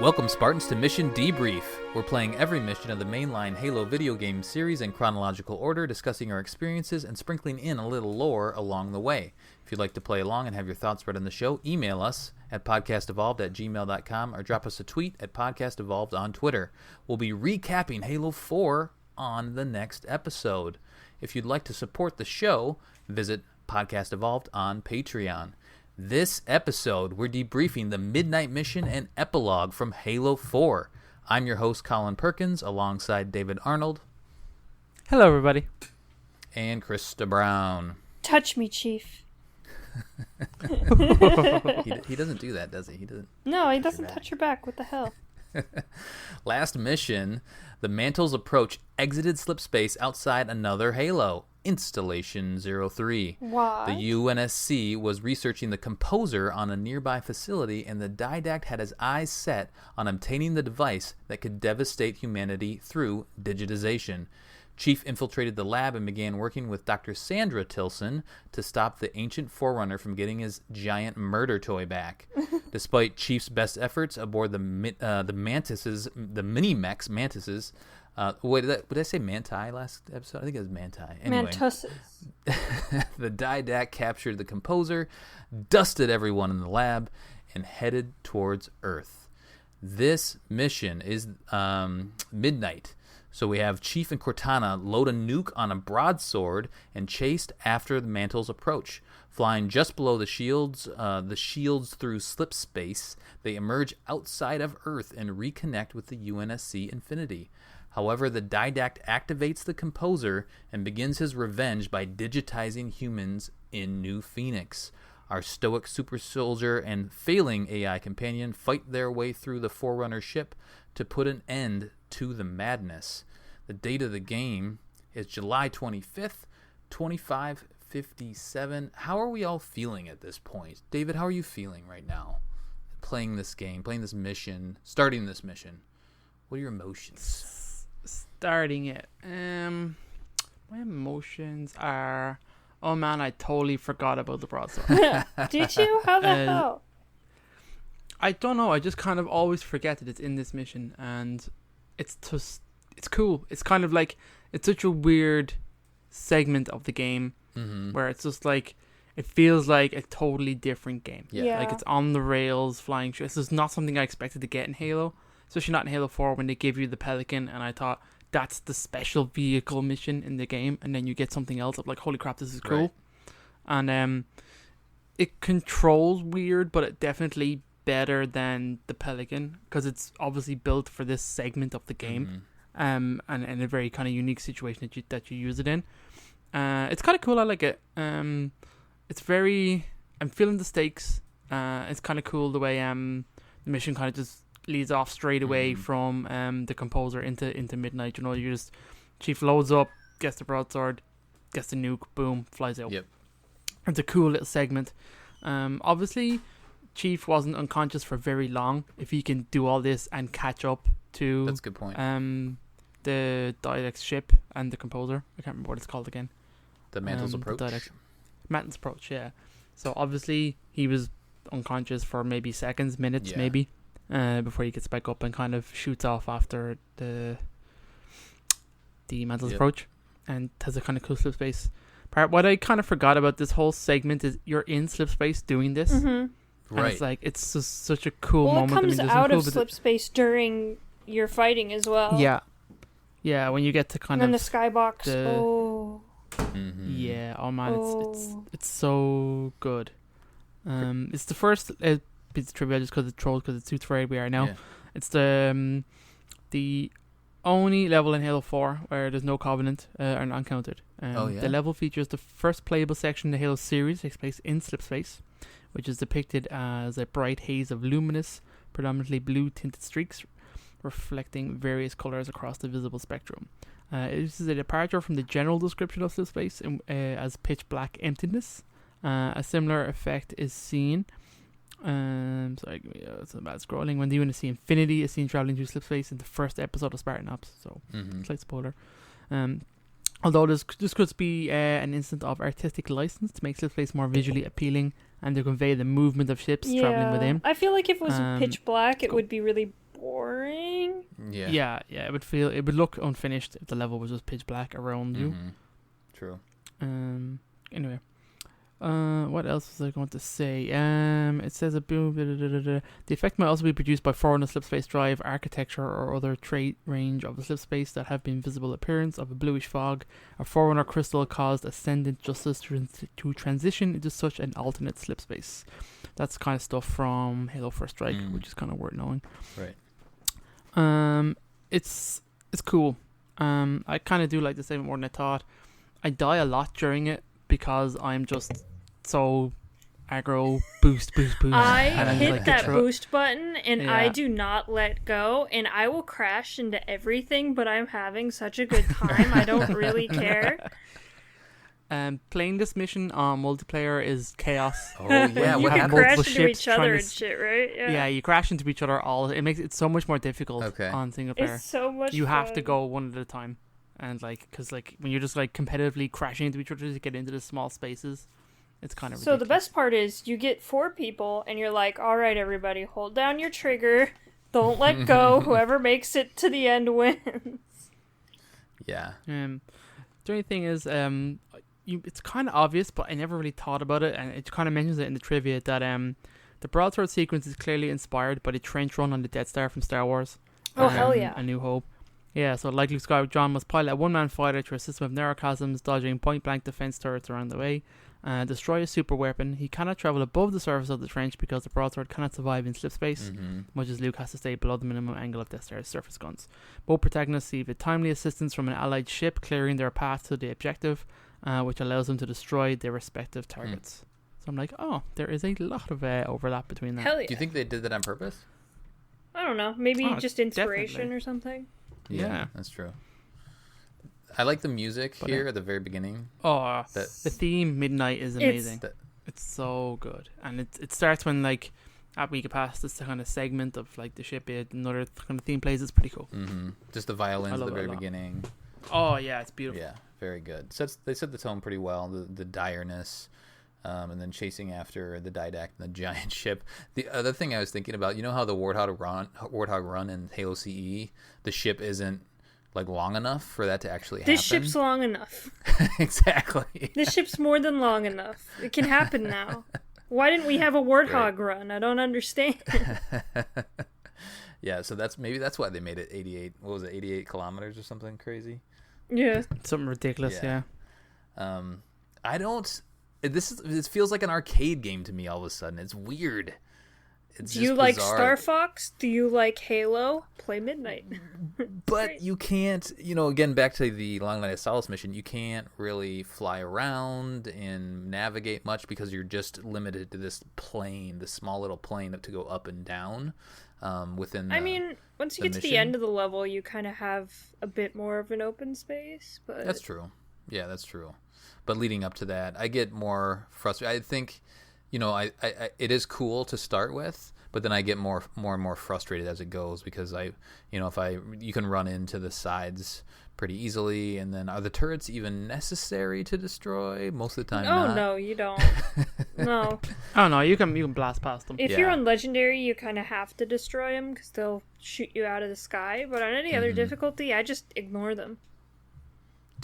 Welcome, Spartans, to Mission Debrief. We're playing every mission of the mainline Halo video game series in chronological order, discussing our experiences and sprinkling in a little lore along the way. If you'd like to play along and have your thoughts read on the show, email us at podcastevolved@gmail.com or drop us a tweet at podcastevolved on Twitter. We'll be recapping Halo 4 on the next episode. If you'd like to support the show, visit Podcast Evolved on Patreon. This episode, we're debriefing the Midnight Mission and Epilogue from Halo 4. I'm your host, Colin Perkins, alongside David Arnold. Hello, everybody. And Krysta Brown. Touch me, Chief. He doesn't do that, does he? He doesn't. No, he doesn't touch your back. What the hell? Last mission, the Mantle's approach exited slipspace outside another Halo, Installation 03. Why? The UNSC was researching the composer on a nearby facility, and the Didact had his eyes set on obtaining the device that could devastate humanity through digitization. Chief infiltrated the lab and began working with Dr. Sandra Tilson to stop the ancient Forerunner from getting his giant murder toy back. Despite Chief's best efforts aboard the Mantises, the mini-mechs Mantises, wait, did I say Manti last episode? I think it was Manti. Anyway, Mantuses. the Didact captured the composer, dusted everyone in the lab, and headed towards Earth. This mission is Midnight. So we have Chief and Cortana load a nuke on a broadsword and chased after the Mantle's approach. Flying just below the shields through slip space, they emerge outside of Earth and reconnect with the UNSC Infinity. However, the Didact activates the composer and begins his revenge by digitizing humans in New Phoenix. Our stoic super soldier and failing AI companion fight their way through the Forerunner ship to put an end to the madness. The date of the game is July 25th, 2557. How are we all feeling at this point? David, how are you feeling right now? Playing this game, playing this mission, starting this mission. What are your emotions? Starting it. My emotions are... Oh man, I totally forgot about the broadsword. Did you? How the hell? I don't know. I just kind of always forget that it's in this mission, and it's cool. It's kind of like, it's such a weird segment of the game where it's just like, it feels like a totally different game. Yeah. Like it's on the rails, flying. This is not something I expected to get in Halo, especially not in Halo 4 when they give you the Pelican, and I thought that's the special vehicle mission in the game, and then you get something else. I'm like, holy crap, this is cool. Right. And it controls weird, but it definitely better than the Pelican, because it's obviously built for this segment of the game, and in a very kind of unique situation that you use it in. It's kind of cool. I like it. It's very... I'm feeling the stakes. It's kind of cool the way the mission kind of just leads off straight away from the composer into Midnight. You know, you just... Chief loads up, gets the broadsword, gets the nuke, boom, flies out. Yep. It's a cool little segment. Obviously, Chief wasn't unconscious for very long. If he can do all this and catch up to... That's a good point. The Didact ship and the composer. I can't remember what it's called again. The Mantle's approach? Mantle's approach, yeah. So obviously, he was unconscious for maybe seconds, minutes, maybe, before he gets back up and kind of shoots off after the Mantle's approach, and has a kind of cool slip space part. What I kind of forgot about this whole segment is you're in slip space doing this. Right. And it's like, it's just such a cool well, moment. It comes out of slip space during your fighting as well. Yeah, when you get to kind and of... then the skybox. Yeah, oh man, it's so good. It's the first piece of trivia just because it suits where we are now. Yeah. It's the only level in Halo 4 where there's no Covenant or not counted. The level features the first playable section in the Halo series, takes place in slipspace, which is depicted as a bright haze of luminous, predominantly blue tinted streaks, reflecting various colors across the visible spectrum. This is a departure from the general description of slipspace as pitch black emptiness. A similar effect is seen. It's a bad scrolling. When the UNSC Infinity is seen traveling through slipspace in the first episode of Spartan Ops, so slight spoiler. Although this could be an instance of artistic license to make slipspace more visually appealing and to convey the movement of ships traveling within. I feel like if it was pitch black, it would be really Yeah, it would look unfinished if the level was just pitch black around you. True. Anyway. What else was I going to say? It says the effect might also be produced by Forerunner slipspace drive, architecture, or other trait range of the slipspace that have been visible appearance of a bluish fog. A Forerunner crystal caused Ascendant Justice to transition into such an alternate slipspace. That's kind of stuff from Halo First Strike, which is kind of worth knowing. Right. It's cool. I kind of do like this even more than I thought. I die a lot during it because I'm just so aggro, boost. I hit that boost button and I do not let go, and I will crash into everything, but I'm having such a good time. I don't really care. Playing this mission on multiplayer is chaos. Oh yeah, you can crash into each other and shit, right? Yeah, you crash into each other it makes it so much more difficult on single player. It's so much You have fun. to go one at a time. And because when you're just competitively crashing into each other to get into the small spaces, it's kind of ridiculous. So the best part is you get 4 people and you're like, all right, everybody, hold down your trigger, don't let go. Whoever makes it to the end wins. Yeah. The only thing is, it's kind of obvious, but I never really thought about it, and it kind of mentions it in the trivia that the broadsword sequence is clearly inspired by the trench run on the Death Star from Star Wars. Oh hell yeah! A New Hope. Yeah, so like Luke Skywalker, John must pilot a one-man fighter through a system of narrow-chasms, dodging point-blank defense turrets around the way. Destroy a super weapon. He cannot travel above the surface of the trench because the broadsword cannot survive in slip space, much as Luke has to stay below the minimum angle of Death Star's surface guns. Both protagonists receive a timely assistance from an allied ship, clearing their path to the objective, which allows them to destroy their respective targets. So I'm like, oh, there is a lot of overlap between that. Hell yeah. Do you think they did that on purpose? I don't know. Maybe just inspiration definitely. or something. Yeah, that's true. I like the music here at the very beginning. Oh, the theme Midnight is amazing. It's so good, and it starts when after we get past this kind of segment of the ship, another kind of theme plays. It's pretty cool. Just the violins at the very beginning. Oh yeah, it's beautiful. Yeah, very good. They set the tone pretty well. The direness. And then chasing after the Didact and the giant ship. The other thing I was thinking about, you know how the Warthog run in Halo CE, the ship isn't long enough for that to actually happen. This ship's long enough. Exactly. This ship's more than long enough. It can happen now. Why didn't we have a Warthog run? I don't understand. Yeah, so maybe that's why they made it 88. What was it? 88 kilometers or something crazy. Yeah. Something ridiculous. Yeah. I don't. This feels like an arcade game to me all of a sudden. It's weird. Do you like Star Fox? Do you like Halo? Play Midnight. But you can't, again, back to the Long Night of Solace mission, you can't really fly around and navigate much because you're just limited to this plane, this small little plane to go up and down within the once you get to the end of the level, you kind of have a bit more of an open space. But That's true. Yeah, that's true. But leading up to that, I get more frustrated. I think, I it is cool to start with, but then I get more and more frustrated as it goes because you can run into the sides pretty easily, and then are the turrets even necessary to destroy? Most of the time, not. No, you don't. No. Oh no, you can blast past them. If you're on Legendary, you kind of have to destroy them because they'll shoot you out of the sky. But on any other difficulty, I just ignore them.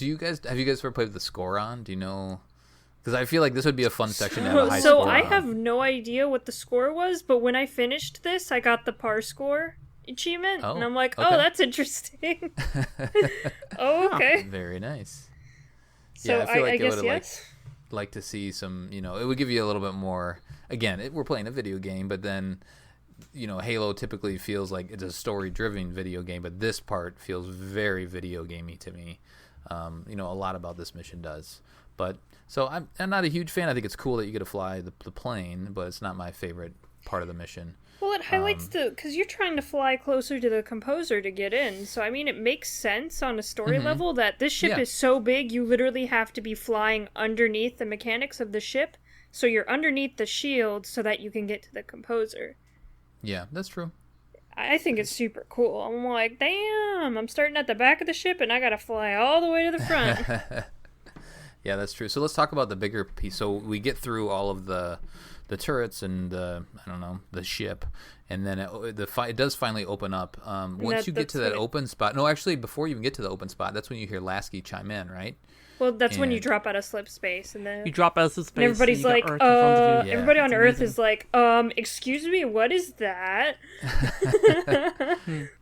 Have you guys ever played with the score on? Do you know? Because I feel like this would be a fun section to have a high score on. So I have no idea what the score was, but when I finished this, I got the par score achievement, and I'm like, oh, that's interesting. Oh, okay. Very nice. So yeah, I feel like I it guess would yes. like to see some, it would give you a little bit more. Again, we're playing a video game, but then, Halo typically feels like it's a story-driven video game, but this part feels very video gamey to me. A lot about this mission does. But so I'm not a huge fan. I think it's cool that you get to fly the plane, but it's not my favorite part of the mission. Well, it highlights because you're trying to fly closer to the composer to get in. So, it makes sense on a story level that this ship is so big, you literally have to be flying underneath the mechanics of the ship. So you're underneath the shield so that you can get to the composer. Yeah, that's true. I think it's super cool. I'm like, damn, I'm starting at the back of the ship and I gotta fly all the way to the front. Yeah, that's true. So let's talk about the bigger piece. So we get through all of the turrets and the ship, and then it does finally open up. Once you get to that open spot. No, actually, before you even get to the open spot, that's when you hear Lasky chime in, right? Well, that's when you drop out of slip space, and then you drop out of slip space. And everybody's like, everybody on Earth is like, excuse me, what is that?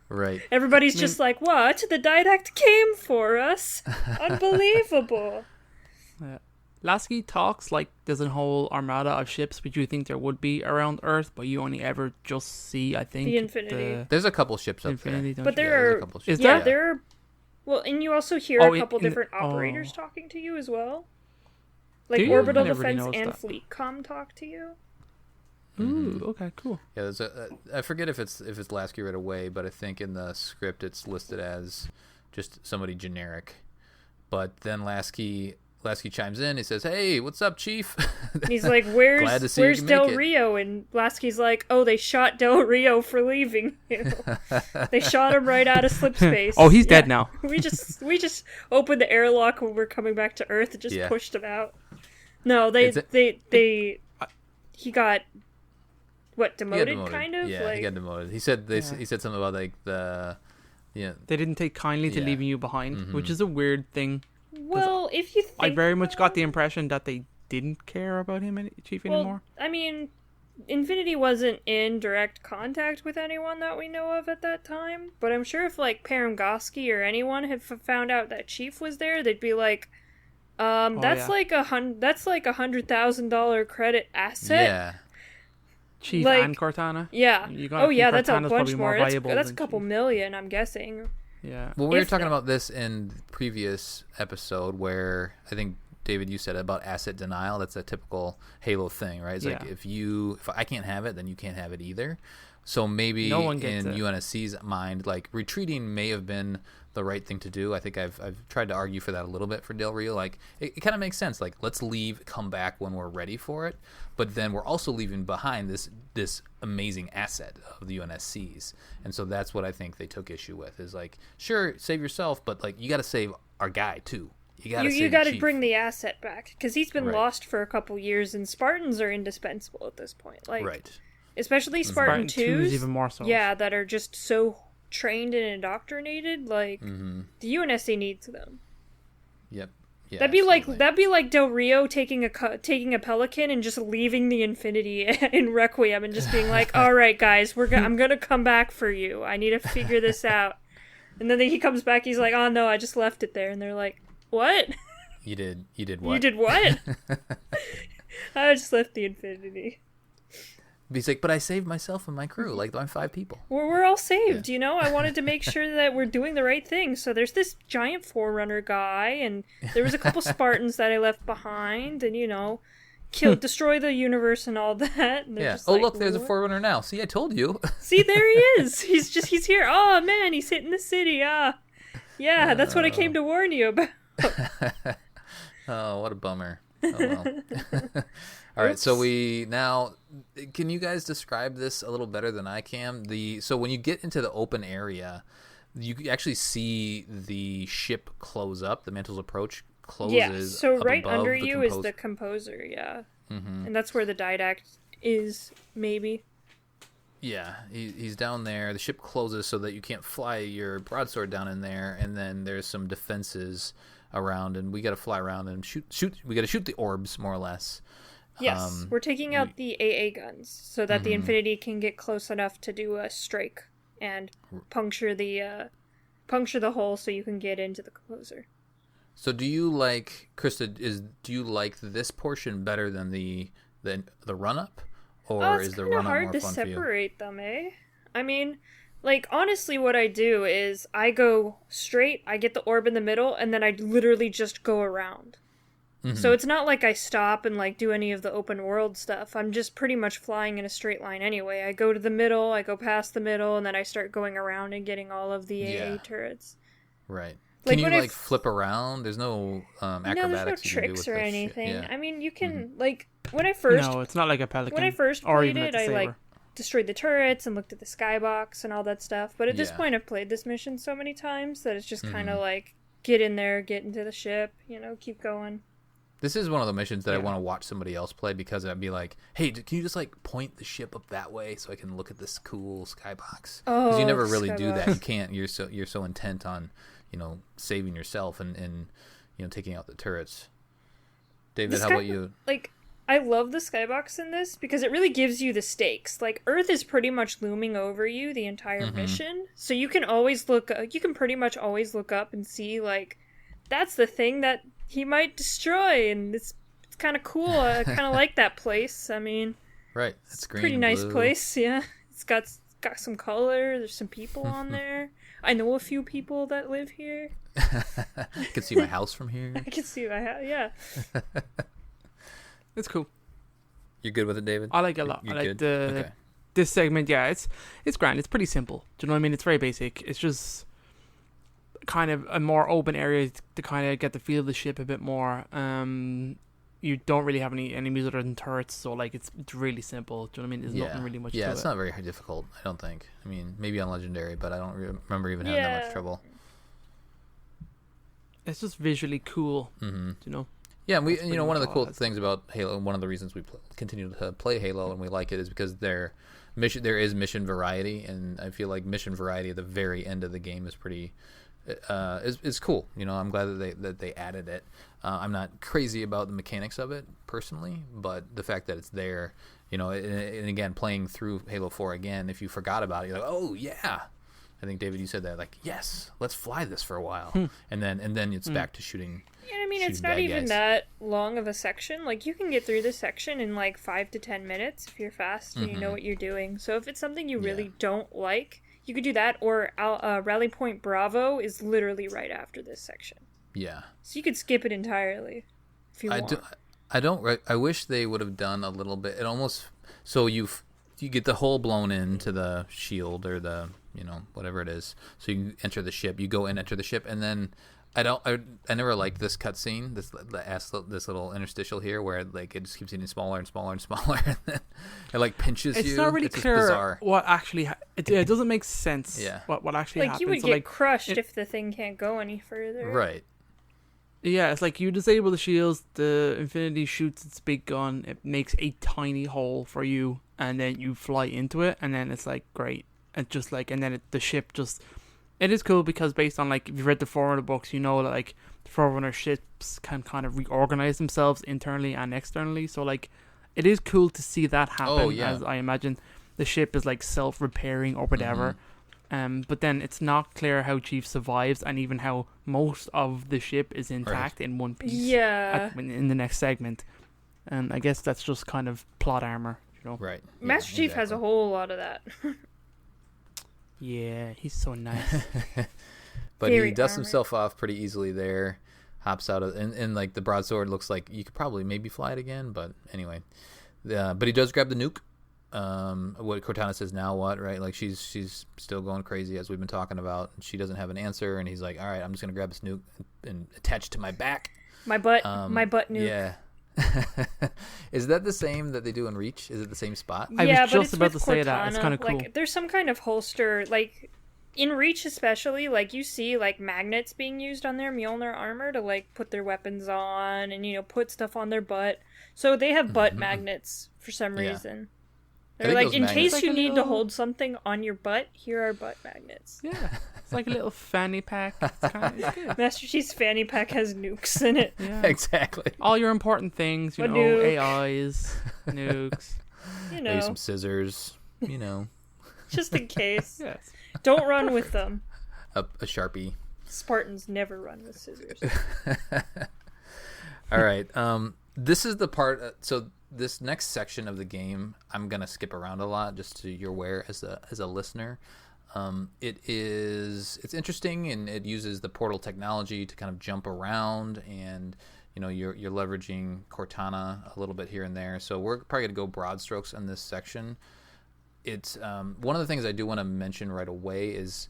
Right. Everybody's just like, what? The Didact came for us. Unbelievable. Yeah. Lasky talks like there's a whole armada of ships which you think there would be around Earth, but you only ever just see, I think, the Infinity. There's a couple ships up there. But there are... Is there? There are... Well, and you also hear a couple different operators talking to you as well. Like Orbital Defense and Fleet Comm talk to you. Ooh, okay, cool. Yeah, there's I forget if it's Lasky right away, but I think in the script it's listed as just somebody generic. But then Lasky chimes in. He says, "Hey, what's up, Chief?" He's like, "Where's Del Rio?" And Lasky's like, "Oh, they shot Del Rio for leaving you. They shot him right out of slip space. Oh, he's dead now. we just opened the airlock when we're coming back to Earth and just pushed him out. No, he got demoted, kind of. Yeah, he got demoted. He said he said something about like they didn't take kindly to leaving you behind, which is a weird thing. Well, if you think I very much got the impression that they didn't care about him, Chief, anymore. I mean, Infinity wasn't in direct contact with anyone that we know of at that time, but I'm sure if, like, Paramgoski or anyone had found out that Chief was there, they'd be like, that's like $100,000 credit asset. Yeah. Chief and Cortana? Yeah. That's a bunch more. That's a couple million, I'm guessing. Yeah. Well, we were talking about this in the previous episode where I think, David, you said about asset denial. That's a typical Halo thing, right? It's like if I can't have it, then you can't have it either. So maybe in UNSC's mind, like retreating may have been the right thing to do. I think I've tried to argue for that a little bit for Del Rio. Like it kind of makes sense. Like let's leave, come back when we're ready for it. But then we're also leaving behind this amazing asset of the UNSCs. And so that's what I think they took issue with is like, sure, save yourself, but like you got to save our guy too. You got to bring the asset back because he's been lost for a couple years, and Spartans are indispensable at this point. Like, especially Spartan 2s, even more so. Yeah, that are just so trained and indoctrinated. Like the UNSC needs them. Yep. Yeah, that'd be like Del Rio taking a Pelican and just leaving the Infinity in Requiem and just being like, "All right, guys, I'm gonna come back for you. I need to figure this out." And then he comes back. He's like, "Oh no, I just left it there." And they're like, "What? You did what? You did what?" I just left the Infinity. He's like, but I saved myself and my crew. Like, I'm 5 people. We're all saved, I wanted to make sure that we're doing the right thing. So there's this giant Forerunner guy, and there was a couple Spartans that I left behind, and, destroy the universe and all that. And just look, there's a Forerunner now. See, I told you. See, there he is. He's here. Oh, man, he's hitting the city. Yeah, that's what I came to warn you about. Oh, what a bummer. Oh, well. All right, so can you guys describe this a little better than I can? So when you get into the open area, you actually see the ship close up. The Mantle's approach closes. Yeah, so up right above under you is the Composer. Yeah, and that's where the Didact is, maybe. Yeah, he's down there. The ship closes so that you can't fly your broadsword down in there, and then there's some defenses around, and we got to fly around and shoot. We got to shoot the orbs, more or less. Yes, we're taking out the AA guns so that the Infinity can get close enough to do a strike and puncture the hole so you can get into the Composer. So do you like, Krysta, do you like this portion better than the run up, or is the run up more fun for you? It's hard to separate them, eh? I mean, like, honestly, what I do is I go straight, I get the orb in the middle, and then I literally just go around. So it's not like I stop and like do any of the open world stuff. I'm just pretty much flying in a straight line anyway. I go to the middle, I go past the middle, and then I start going around and getting all of the AA turrets. Right. Can you flip around? There's no acrobatics. No, there's no tricks or anything. I mean, you can like when I first. No, it's not like a Pelican. When I first played it, I like destroyed the turrets and looked at the skybox and all that stuff. But at this point, I've played this mission so many times that it's just kind of like get in there, get into the ship, keep going. This is one of the missions that I want to watch somebody else play, because I'd be like, hey, can you just like point the ship up that way so I can look at this cool skybox? Because you never really do that. You can't. You're so intent on, saving yourself and taking out the turrets. David, how about you? Like, I love the skybox in this because it really gives you the stakes. Like, Earth is pretty much looming over you the entire mission, so you can pretty much always look up and see, like, that's the thing that he might destroy, and it's kind of cool. I kind of like that place. I mean, right, it's green, pretty nice blue. place. Yeah, it's got some color. There's some people on there. I know a few people that live here. I can see my house from here. I can see my house. Yeah. It's cool. You're good with it, David? I like it a lot. I like this segment. Yeah, it's grand. It's pretty simple. Do you know what I mean? It's very basic. It's just kind of a more open area to kind of get the feel of the ship a bit more. You don't really have any enemies other than turrets, so like it's really simple. Do you know what I mean? There's nothing really much to it. Yeah, it's not very difficult, I don't think. I mean, maybe on Legendary, but I don't remember even having that much trouble. It's just visually cool, you know? Yeah, and we, one of the cool things about Halo, one of the reasons we continue to play Halo and we like it is because there is mission variety, and I feel like mission variety at the very end of the game is pretty is cool. I'm glad that they added it. I'm not crazy about the mechanics of it personally, but the fact that it's there, and again, playing through Halo 4 again, if you forgot about it, you're like, oh yeah. I think, David, you said that, like, yes, let's fly this for a while, and then it's back to shooting. Yeah, I mean, it's not even that long of a section. Like, you can get through this section in like 5 to 10 minutes if you're fast and you know what you're doing. So if it's something you really don't like, you could do that. Or Rally Point Bravo is literally right after this section. Yeah. So you could skip it entirely if you want. I wish they would have done a little bit. It almost so you get the hole blown into the shield or the whatever it is. So you enter the ship. You go and enter the ship, and then I never liked this cutscene. This little interstitial here where like it just keeps getting smaller and smaller and smaller, and then it like pinches you. It's not really clear what actually. It doesn't make sense. Yeah. What actually like happens. You would get crushed if the thing can't go any further. Right. Yeah, it's like you disable the shields, the Infinity shoots its big gun, it makes a tiny hole for you, and then you fly into it, and then it's like, great. And just like, and then the ship just, it is cool because based on like, if you've read the Forerunner books, you know that like, the Forerunner ships can kind of reorganize themselves internally and externally, so like, it is cool to see that happen, as I imagine the ship is like self-repairing or whatever. But then it's not clear how Chief survives and even how most of the ship is intact in one piece. Yeah. In the next segment. And I guess that's just kind of plot armor, Right. Master Chief has a whole lot of that. Yeah, he's so nice. But he dusts himself off pretty easily there. Hops out of and like the broadsword looks like you could probably maybe fly it again, but anyway. But he does grab the nuke. What Cortana says, now what, right? Like she's still going crazy, as we've been talking about. She doesn't have an answer, and he's like, all right, I'm just gonna grab this nuke and attach it to my back, my butt nuke. Yeah. Is that the same that they do in Reach? Is it the same spot? I was just about to say that. It's kind of cool. Like, there's some kind of holster, like in Reach especially, like you see like magnets being used on their Mjolnir armor to like put their weapons on and put stuff on their butt. So they have butt magnets for some reason. They're like, in case you need to hold something on your butt, here are butt magnets. Yeah, it's like a little fanny pack. It's good. Master Chief's fanny pack has nukes in it. Yeah. Exactly. All your important things, AIs, nukes. Maybe some scissors, Just in case. Yes. Don't run with them. A Sharpie. Spartans never run with scissors. All right. This is the part. So this next section of the game, I'm gonna skip around a lot, just so you're aware as a listener. It's interesting, and it uses the portal technology to kind of jump around, and you're leveraging Cortana a little bit here and there. So we're probably gonna go broad strokes in this section. It's one of the things I do want to mention right away is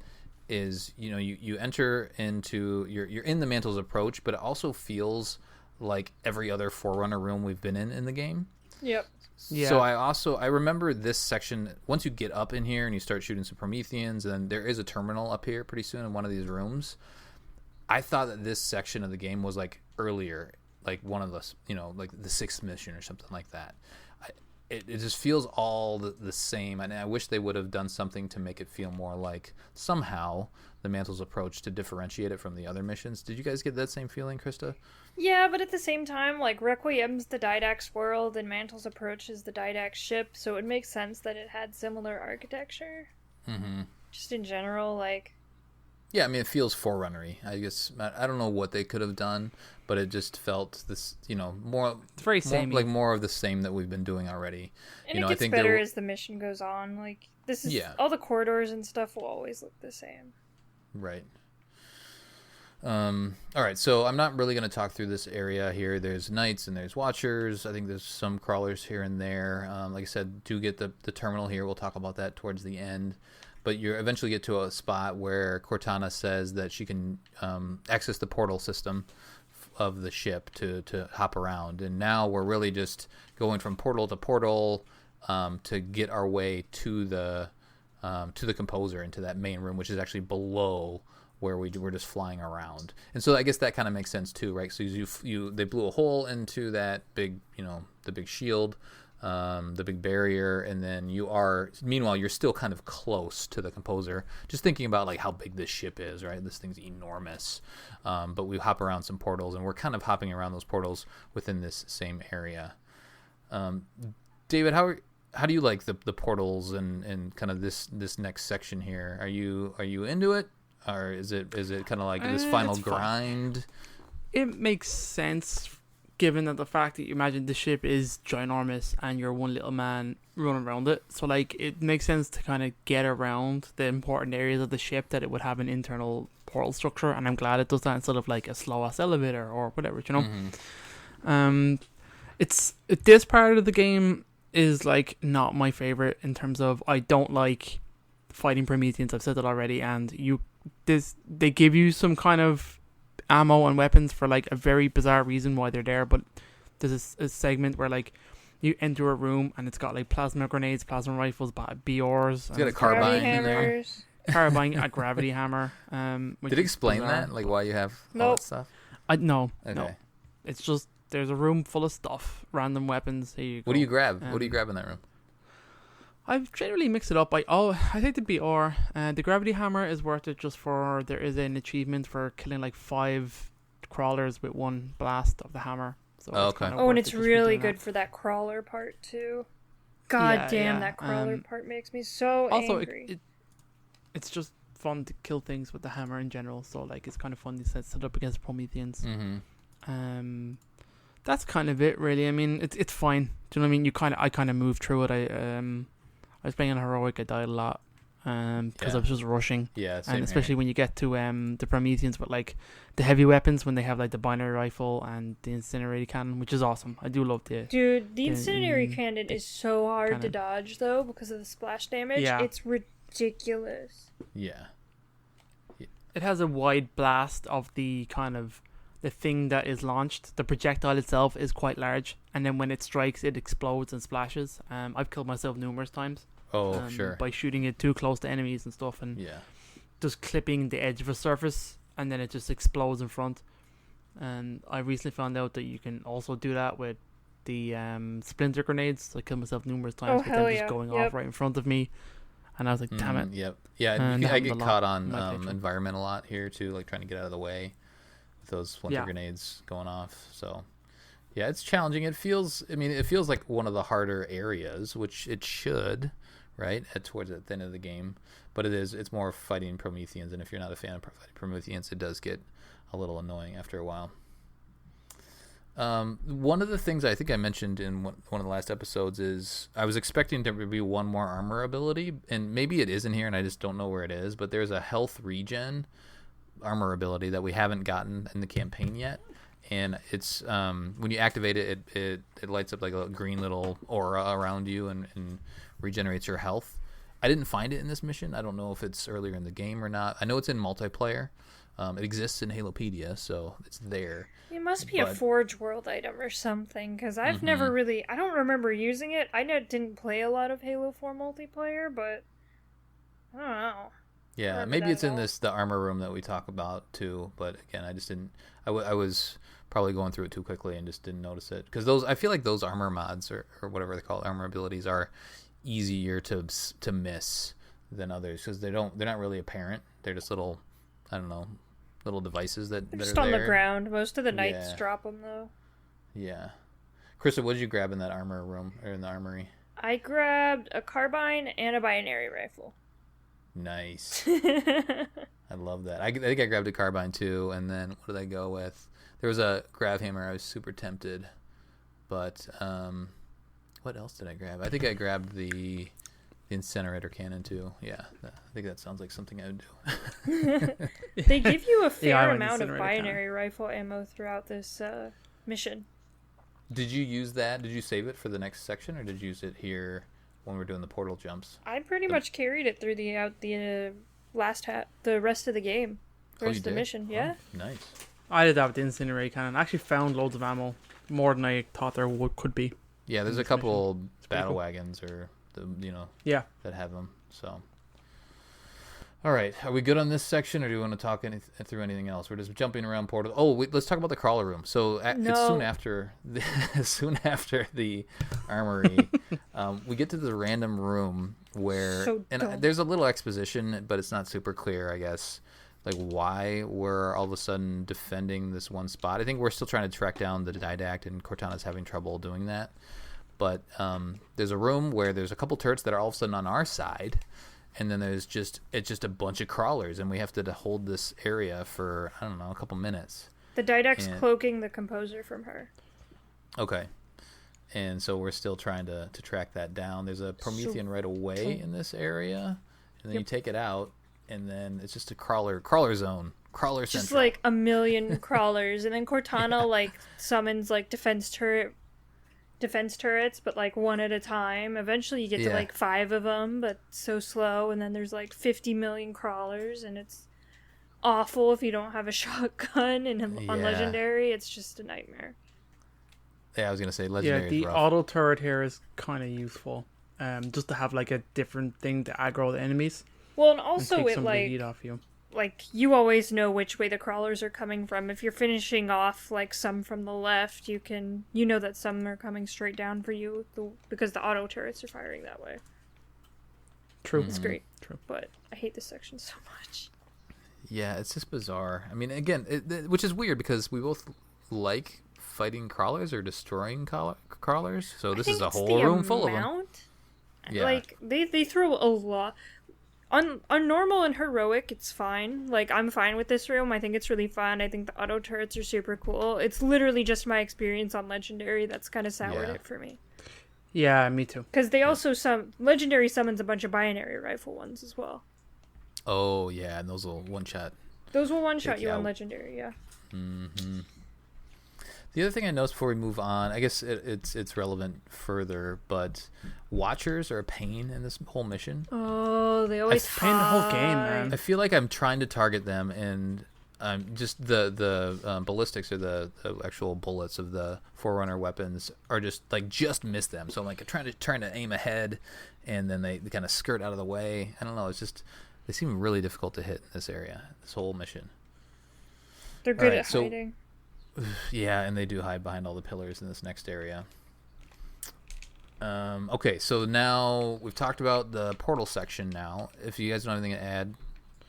you enter into you're in the Mantle's approach, but it also feels like every other Forerunner room we've been in the game. Yep. Yeah. So I remember this section. Once you get up in here and you start shooting some Prometheans, and then there is a terminal up here pretty soon in one of these rooms. I thought that this section of the game was like earlier, like one of the, like the 6th mission or something like that. It just feels all the same, and I wish they would have done something to make it feel more like somehow the Mantle's approach to differentiate it from the other missions. Did you guys get that same feeling, Krysta? Yeah, but at the same time, like, Requiem's the Didact's world, and Mantle's approach is the Didact's ship, so it makes sense that it had similar architecture. Mm-hmm. Just in general, like... Yeah, I mean, it feels Forerunner-y. I guess, I don't know what they could have done, but it just felt this, more... It's very samey. Like more of the same that we've been doing already. And it gets better as the mission goes on. Like, this is... Yeah. All the corridors and stuff will always look the same. Right. All right, so I'm not really going to talk through this area here. There's knights and there's watchers. I think there's some crawlers here and there. Like I said, do get the terminal here. We'll talk about that towards the end. But you eventually get to a spot where Cortana says that she can access the portal system of the ship to hop around. And now we're really just going from portal to portal to get our way to the composer, into that main room, which is actually below where we're just flying around. And so I guess that kind of makes sense too, right? So they blew a hole into that big, the big shield, the big barrier, and then meanwhile you're still kind of close to the composer. Just thinking about like how big this ship is, right? This thing's enormous. But we hop around some portals, and we're kind of hopping around those portals within this same area. David, how do you like the portals and kind of this next section here? Are you into it? Or is it kind of like this final grind? It makes sense, given that the fact that you imagine the ship is ginormous and you're one little man running around it. So, like, it makes sense to kind of get around the important areas of the ship that it would have an internal portal structure. And I'm glad it does that instead of, like, a slow-ass elevator or whatever, Mm-hmm. This part of the game is, like, not my favorite in terms of I don't like fighting Prometheans. I've said that already. And they give you some kind of ammo and weapons for like a very bizarre reason why they're there, but there's a segment where like you enter a room and it's got like plasma grenades, plasma rifles, BRs. It's got a carbine in there. Carbine, a gravity hammer. Did it explain that? Like why you have all that stuff? No. Okay. No. It's just there's a room full of stuff, random weapons. Here you go. What do you grab? What do you grab in that room? I've generally mixed it up. I take the BR. The gravity hammer is worth it just for there is an achievement for killing like 5 crawlers with one blast of the hammer. So okay. And it's really good for that crawler part too. God damn, that crawler part makes me so angry. It's just fun to kill things with the hammer in general. So like it's kind of fun to set up against Prometheans. Mm-hmm. That's kind of it really. I mean, it's fine. Do you know what I mean? I kind of moved through it. I was playing on heroic. I died a lot because I was just rushing. Yeah, same and especially when you get to the Prometheans with like the heavy weapons, when they have like the binary rifle and the incendiary cannon, which is awesome. I do love the incendiary cannon is so hard to dodge though because of the splash damage. Yeah. It's ridiculous. Yeah. It has a wide blast of the kind of the thing that is launched. The projectile itself is quite large, and then when it strikes, it explodes and splashes. I've killed myself numerous times. Sure. By shooting it too close to enemies and stuff, and just clipping the edge of a surface, and then it just explodes in front. And I recently found out that you can also do that with the splinter grenades. I killed myself numerous times with them just going off right in front of me. And I was like, damn it. Yep. Yeah, I get caught on environment a lot here too, like trying to get out of the way. Those splinter grenades going off. So yeah, it's challenging. It feels like one of the harder areas, which it should, right, towards the end of the game. But it's more fighting Prometheans, and if you're not a fan of fighting Prometheans, it does get a little annoying after a while. One of the things I think I mentioned in one of the last episodes is I was expecting there to be one more armor ability, and maybe it is in here and I just don't know where it is, but there's a health regen armor ability that we haven't gotten in the campaign yet, and it's when you activate it, it lights up like a green little aura around you and regenerates your health. I didn't find it in this mission. I don't know if it's earlier in the game or not. I know it's in multiplayer. It exists in Halopedia, so it's there. It must be a Forge World item or something, because I've never really... I don't remember using it. I didn't play a lot of Halo 4 multiplayer, but I don't know. Yeah, maybe it's in the armor room that we talk about too. But again, I just didn't. I was probably going through it too quickly and just didn't notice it. Because I feel like those armor mods or whatever they call it, armor abilities are easier to miss than others because they're not really apparent. They're just little, I don't know, little devices that just are on there. The ground. Most of the knights drop them though. Yeah. Krysta, what did you grab in that armor room or in the armory? I grabbed a carbine and a binary rifle. Nice. I love that. I think I grabbed a carbine too, and then what did I go with? There was a grav hammer. I was super tempted, but what else did I grab? I think I grabbed the incinerator cannon too. Yeah, I think that sounds like something I would do. They give you a fair amount of binary rifle ammo throughout this mission. Did you use that? Did you save it for the next section, or did you use it here when we're doing the portal jumps? I pretty much carried it through the rest of the game, the rest of the mission. Yeah. Oh, nice. I did that with the incinerator cannon. I actually found loads of ammo, more than I thought there could be. Yeah, there's a couple battle wagons or that have them. So, all right, are we good on this section, or do you want to talk through anything else? We're just jumping around portals. Oh, let's talk about the crawler room. So it's soon after the armory, we get to the random room where there's a little exposition, but it's not super clear, I guess. Like why we're all of a sudden defending this one spot. I think we're still trying to track down the Didact, and Cortana's having trouble doing that. But there's a room where there's a couple turrets that are all of a sudden on our side, and then it's just a bunch of crawlers, and we have to hold this area for, I don't know, a couple minutes. The Didact's cloaking the composer from her. Okay. And so we're still trying to track that down. There's a Promethean right away in this area, and then you take it out, and then it's just a crawler zone. Crawler central. Just like a million crawlers, and then Cortana summons defense turrets, but one at a time. Eventually you get to 5 of them, but so slow, and then there's 50 million crawlers, and it's awful if you don't have a shotgun, and on Legendary it's just a nightmare. Yeah, I was gonna say Legendary is the rough. auto turret here is kind of useful, just to have a different thing to aggro the enemies. Well, and also and take it some of the heat off you. You always know which way the crawlers are coming from. If you're finishing off some from the left, you know that some are coming straight down for you because the auto turrets are firing that way. True. It's great. True. But I hate this section so much. Yeah, it's just bizarre. I mean, again, which is weird because we both like fighting crawlers or destroying crawlers. So this is a whole room full of them. Yeah. They throw a lot. On normal and heroic, it's fine. I'm fine with this room. I think it's really fun. I think the auto turrets are super cool. It's literally just my experience on Legendary that's kind of soured it for me. Yeah, me too. Because they also Legendary summons a bunch of binary rifle ones as well. Oh yeah, and those will one shot. Those will one shot you on Legendary, yeah. Mm-hmm. The other thing I noticed before we move on, I guess it's relevant further, but Watchers are a pain in this whole mission. Oh, they always pain the whole game, man. I feel like I'm trying to target them, and just the ballistics or the actual bullets of the Forerunner weapons are just miss them. So I'm trying to aim ahead, and then they kind of skirt out of the way. I don't know. It's just they seem really difficult to hit in this area, this whole mission. They're good at hiding. Yeah, and they do hide behind all the pillars in this next area. Okay, so now we've talked about the portal section now. If you guys don't have anything to add,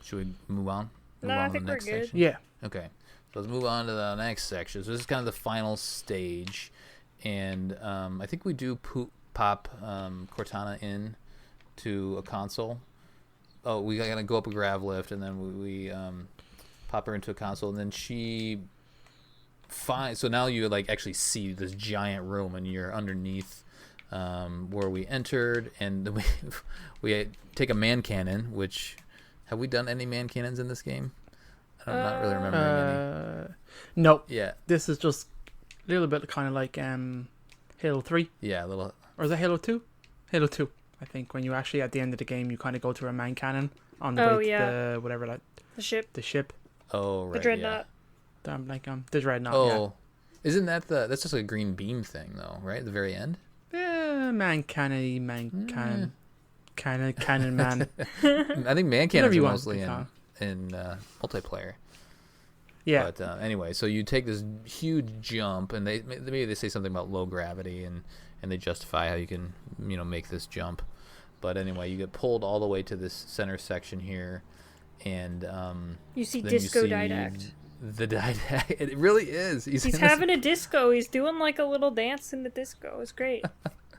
should we move on? I think we're good. Section? Yeah. Okay, so let's move on to the next section. So this is kind of the final stage, and I think we do pop Cortana in to a console. Oh, we gotta go up a grav lift, and then we pop her into a console, and then she... Fine. So now you actually see this giant room, and you're underneath where we entered, and we take a man cannon. Which have we done any man cannons in this game? I'm not really remembering any. No. Yeah. This is just a little bit kind of like Halo 3. Yeah, a little. Or is it Halo 2? Halo 2. I think when you actually at the end of the game you kind of go to a man cannon on the way to the ship. The ship. Oh right. The dreadnought. I'm the dreadnought. Oh, isn't that that's just a green beam thing though, right? At the very end. Yeah, man cannon man. I think man cannons are mostly in multiplayer. Yeah. But anyway, so you take this huge jump, and maybe they say something about low gravity, and they justify how you can make this jump. But anyway, you get pulled all the way to this center section here, and you see Disco Didact. The Didact. It really is. He's having a disco. He's doing like a little dance in the disco. It's great.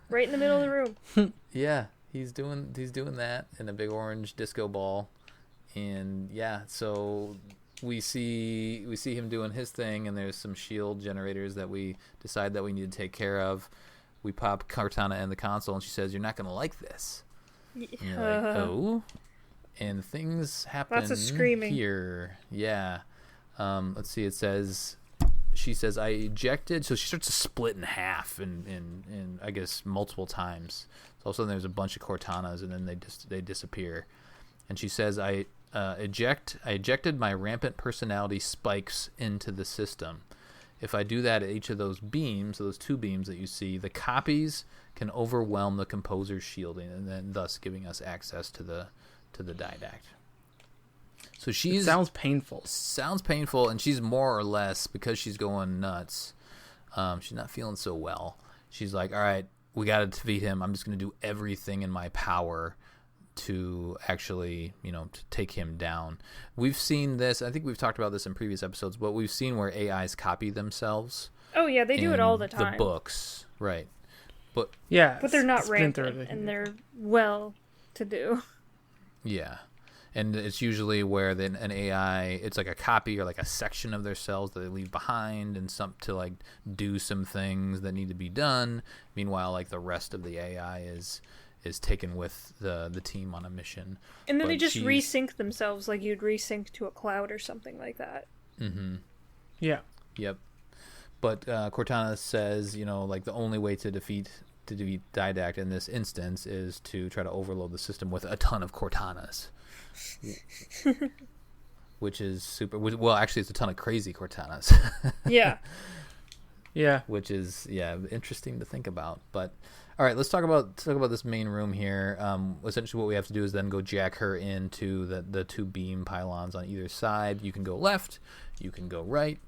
Right in the middle of the room. Yeah, he's doing that in a big orange disco ball, and so we see him doing his thing, and there's some shield generators that we decide that we need to take care of. We pop Cortana in the console, and she says, "You're not going to like this." And you're like, oh, and things happen. Lots of screaming here. Yeah. Let's see. She says, "I ejected." So she starts to split in half, in I guess multiple times. So all of a sudden there's a bunch of Cortanas, and then they disappear. And she says, "I ejected my rampant personality spikes into the system. If I do that at each of those beams, those two beams that you see, the copies can overwhelm the composer's shielding, and then thus giving us access to the Didact." So it sounds painful. Sounds painful, and she's more or less, because she's going nuts. She's not feeling so well. She's like, "All right, we got to defeat him. I'm just going to do everything in my power to actually, to take him down." We've seen this. I think we've talked about this in previous episodes, but we've seen where AIs copy themselves. Oh yeah, they do it all the time. The books, right? But they're not rampant, and they're well to do. Yeah. And it's usually where an AI, it's like a copy or like a section of their cells that they leave behind, and some to like do some things that need to be done. Meanwhile, like the rest of the AI is taken with the team on a mission. And then they just resync themselves, like you'd resync to a cloud or something like that. Mm-hmm. Yeah. Yep. But Cortana says, like the only way to defeat Didact in this instance is to try to overload the system with a ton of Cortanas. Which is super. Well, actually, it's a ton of crazy Cortanas. Yeah. Yeah. Which is interesting to think about. But all right, let's talk about this main room here. Essentially, what we have to do is then go jack her into the two beam pylons on either side. You can go left. You can go right.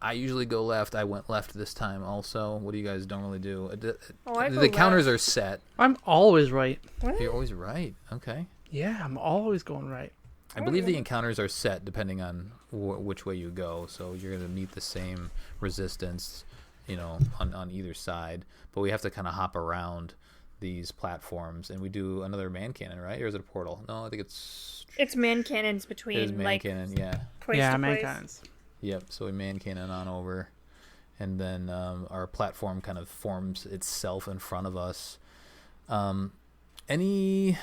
I usually go left. I went left this time also. What do you guys normally do? The counters are set. I'm always right. What? You're always right. Okay. Yeah, I'm always going right. I believe the encounters are set depending on which way you go, so you're going to meet the same resistance, on either side. But we have to kind of hop around these platforms, and we do another man cannon, right? Or is it a portal? No, I think it's man cannons between. It is man cannon, yeah. Place yeah, to man place. cannons. Yep. So we man cannon on over, and then our platform kind of forms itself in front of us. Any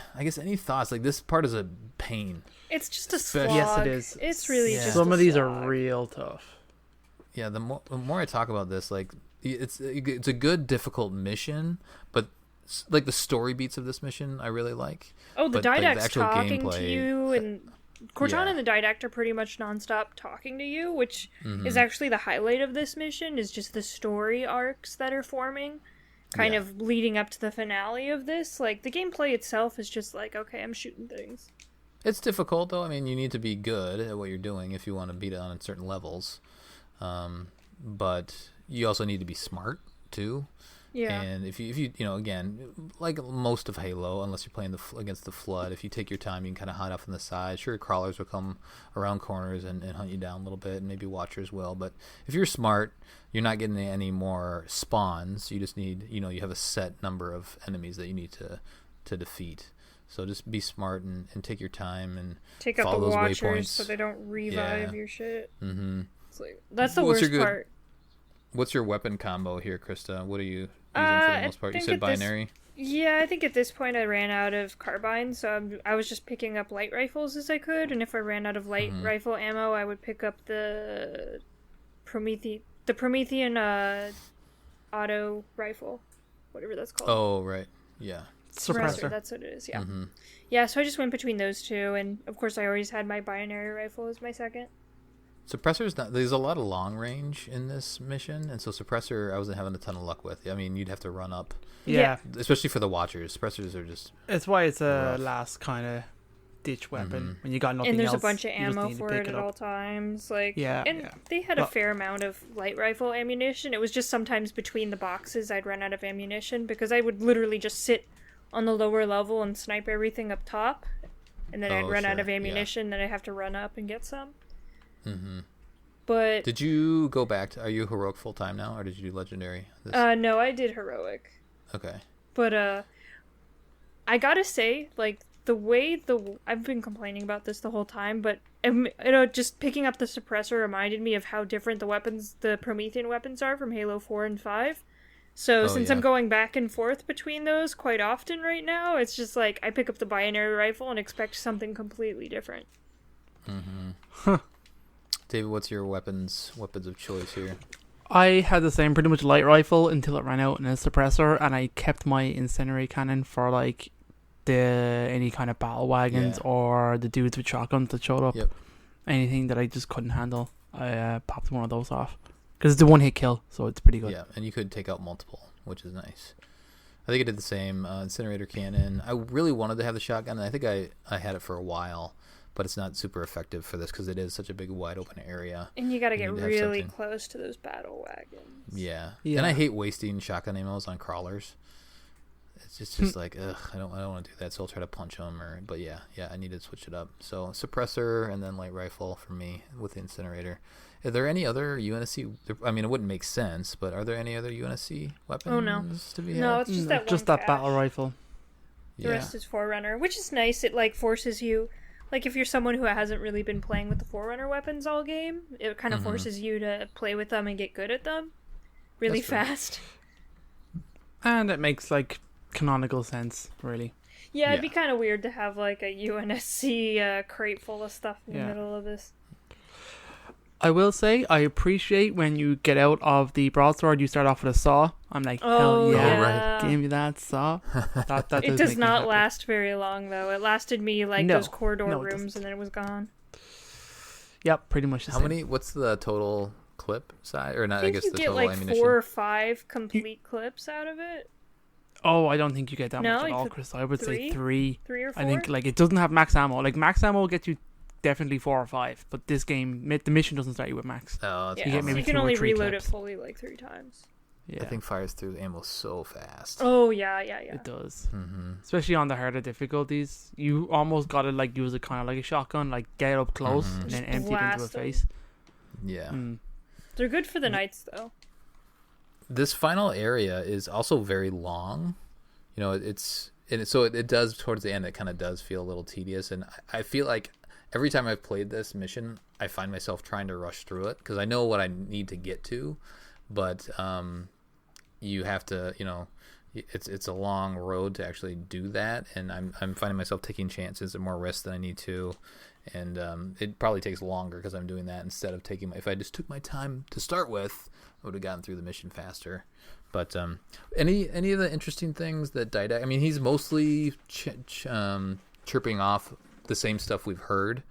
thoughts? Like, this part is a pain. It's just a slog. Yes, it is. It's really just some a of these slog. are real tough. Yeah, the more I talk about this, like it's a good difficult mission, but like the story beats of this mission I really like. Oh, the but, like, Didact's the actual talking gameplay, to you, and Cortana and the Didact are pretty much nonstop talking to you, which is actually the highlight of this mission, is just the story arcs that are forming, kind of leading up to the finale of this. Like, the gameplay itself is just like, okay, I'm shooting things. It's difficult, though. I mean, you need to be good at what you're doing if you want to beat it on certain levels. But you also need to be smart, too. Yeah. And if you again, like most of Halo, unless you're playing against the Flood, if you take your time, you can kind of hide off on the side. Sure, crawlers will come around corners and hunt you down a little bit, and maybe watchers will. But if you're smart, you're not getting any more spawns. You just need, you have a set number of enemies that you need to defeat. So just be smart and take your time and take out follow the those watchers waypoints so they don't revive your shit. Mm-hmm. It's like, that's the worst part. What's your weapon combo here, Krysta? What are you using for the most part? You said binary? Yeah, I think at this point I ran out of carbine, so I was just picking up light rifles as I could, and if I ran out of light rifle ammo, I would pick up the Promethean auto rifle, whatever that's called. Oh, right. Yeah. Suppressor. That's what it is, yeah. Mm-hmm. Yeah, so I just went between those two, and of course I always had my binary rifle as my second. Suppressor's not. There's a lot of long range in this mission, and so suppressor I wasn't having a ton of luck with. I mean, you'd have to run up. Yeah. Especially for the watchers. Suppressors are just. It's why it's a rough. last kind of ditch weapon when you got nothing else. And there's a bunch of ammo for it at all times. Like, they had a fair amount of light rifle ammunition. It was just sometimes between the boxes I'd run out of ammunition because I would literally just sit on the lower level and snipe everything up top. And then I'd run out of ammunition, then I'd have to run up and get some. Mm-hmm. But did you go back to... Are you heroic full-time now, or did you do legendary? No, I did heroic. Okay. But, I gotta say, like, the way I've been complaining about this the whole time, but, just picking up the suppressor reminded me of how different the Promethean weapons are from Halo 4 and 5. So since I'm going back and forth between those quite often right now, it's just like I pick up the binary rifle and expect something completely different. Mm-hmm. Huh. David, what's your weapons of choice here? I had the same pretty much light rifle until it ran out in a suppressor, and I kept my incendiary cannon for like any kind of battle wagons or the dudes with shotguns that showed up. Yep. Anything that I just couldn't handle, I popped one of those off. Because it's a one-hit kill, so it's pretty good. Yeah, and you could take out multiple, which is nice. I think I did the same. Incinerator cannon. I really wanted to have the shotgun, and I think I had it for a while, but it's not super effective for this because it is such a big, wide-open area. And you got to get really close to those battle wagons. Yeah. And I hate wasting shotgun ammos on crawlers. It's just like, ugh, I don't want to do that, so I'll try to punch them. But yeah, I need to switch it up. So suppressor and then light rifle for me with the incinerator. Are there any other UNSC? I mean, it wouldn't make sense, but are there any other UNSC weapons? Oh no, to be had? No, it's just that battle rifle. The rest is Forerunner, which is nice. It like forces you, like if you're someone who hasn't really been playing with the Forerunner weapons all game, it kind of forces you to play with them and get good at them really fast. And it makes like canonical sense, really. Yeah, it'd be kind of weird to have like a UNSC crate full of stuff in the middle of this. I will say, I appreciate when you get out of the broadsword, you start off with a saw. I'm like, hell yeah, right. Give me that saw. That it does not last very long, though. It lasted me like those corridor rooms, and then it was gone. Yep, pretty much the same. What's the total clip size? Or not, I guess you the get total like ammunition? 4 or 5 complete clips out of it. Oh, I don't think you get that much at all, Krysta. I would say 3. 3 or 4? I think like it doesn't have max ammo. Like max ammo will get you definitely 4 or 5, but this game, the mission doesn't start you with max. Oh, you get maybe you can only reload it fully like 3 times. Yeah. I think fires through ammo so fast. Oh yeah. It does, especially on the harder difficulties. You almost gotta like use it kind of like a shotgun, like get up close and then empty it into a face. Yeah, they're good for the nights though. This final area is also very long. You know, it does towards the end. It kind of does feel a little tedious, and I feel like every time I've played this mission, I find myself trying to rush through it because I know what I need to get to, but you have to, it's a long road to actually do that, and I'm finding myself taking chances and more risks than I need to, and it probably takes longer because I'm doing that instead of if I just took my time to start with, I would have gotten through the mission faster. But any of the interesting things that Didact, I mean, he's mostly chirping off the same stuff we've heard.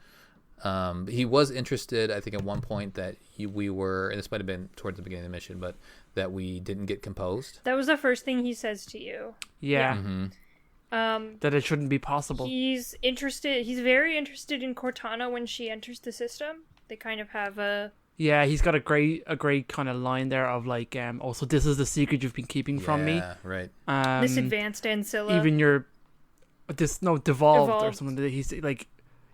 He was interested, I think, at one point that we were, and this might have been towards the beginning of the mission, but that we didn't get composed. That was the first thing he says to you. Yeah. That it shouldn't be possible. He's very interested in Cortana when she enters the system. They kind of have a... Yeah, he's got a great kind of line there of like, so this is the secret you've been keeping from me. Yeah, right. This advanced Ancilla. Even devolved or something. He's like,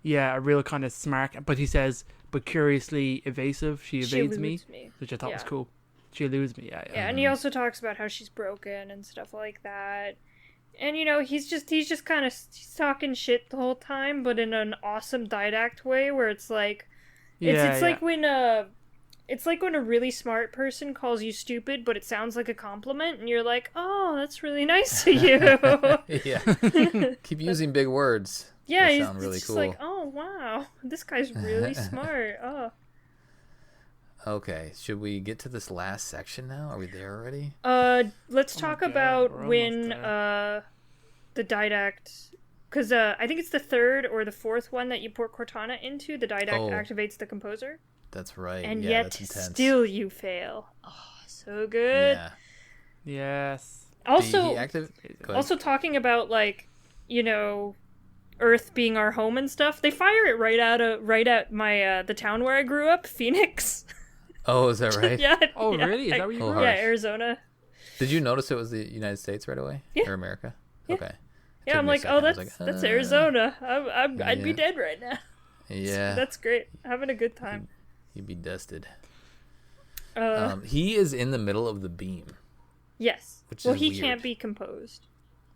a real kind of smart, but he says, but curiously evasive. She evades me, which I thought was cool. She eludes me. Yeah, and he also talks about how she's broken and stuff like that. And he's just kind of talking shit the whole time, but in an awesome Didact way, where it's like, it's like when a really smart person calls you stupid, but it sounds like a compliment, and you're like, "Oh, that's really nice of you." Yeah, keep using big words. Yeah, they sound really cool. Like, "Oh wow, this guy's really smart." Oh. Okay, should we get to this last section now? Are we there already? Let's talk about when the Didact. Because I think it's the 3rd or the 4th one that you put Cortana into. The Didact activates the Composer. That's right. And yet, still you fail. Oh, so good. Yeah. Yes. Also talking about, like, Earth being our home and stuff. They fire it right at my the town where I grew up, Phoenix. Oh, is that right? Yeah. Oh, yeah. really? Is that where you grew up? Yeah, Arizona. Did you notice it was the United States right away? Yeah. Or America? Yeah. Okay. Yeah, I'm like, oh, that's Arizona. I'd be dead right now. Yeah. So that's great. Having a good time. You'd be dusted. He is in the middle of the beam. Yes. Which well, is he weird. can't be composed.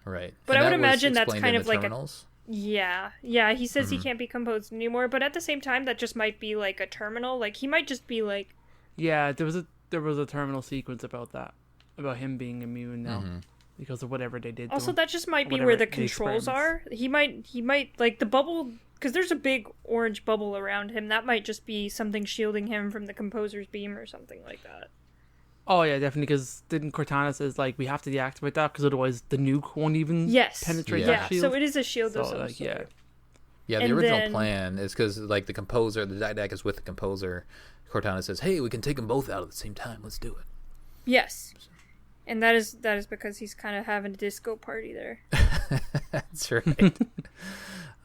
Right. But and I would that was imagine that's explained kind in of the like terminals? Yeah, he says he can't be composed anymore, but at the same time that just might be like a terminal. Like he might just be like Yeah, there was a terminal sequence about that. About him being immune now. Because of whatever they did to also him. that just might be Whatever where the the controls are. experiments. He might like the bubble, because there's a big orange bubble around him. That might just be something shielding him from the composer's beam or something like that. Oh yeah, definitely. Because didn't Cortana says like we have to deactivate that because otherwise the nuke won't even penetrate Yeah, that shield. so it is a shield So, of some like, sort. yeah. Yeah, the And original then- plan is because like the composer, the Didac is with the composer. Cortana says, "Hey, we can take them both out at the same time. Let's do it." Yes. And that is because he's kind of having a disco party there. That's right.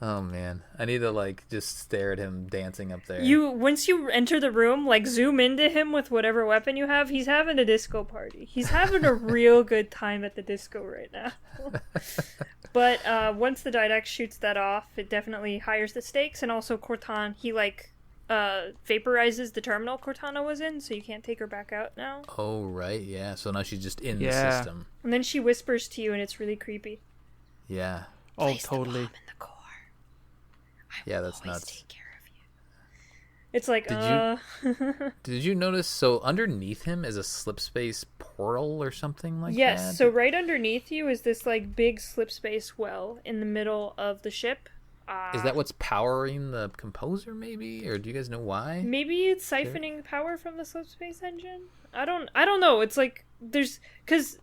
Oh man, I need to like just stare at him dancing up there. Once you enter the room, like zoom into him with whatever weapon you have. He's having a disco party. He's having a real good time at the disco right now. But once the Didac shoots that off, it definitely higher the stakes, and also Cortana, he like vaporizes the terminal Cortana was in, so you can't take her back out now. Oh right, yeah. So now she's just in the Yeah. system. And then she whispers to you, and it's really creepy. Yeah, Oh, Place the totally. bomb in the core. yeah, that's Always nuts. take care of you. It's like, Did you notice? So underneath him is a slip space portal or something like that. Yes, so right underneath you is this like big slip space well in the middle of the ship. Is that what's powering the composer, maybe, or do you guys know why? Maybe it's siphoning power from the slip space engine. I don't know. It's like because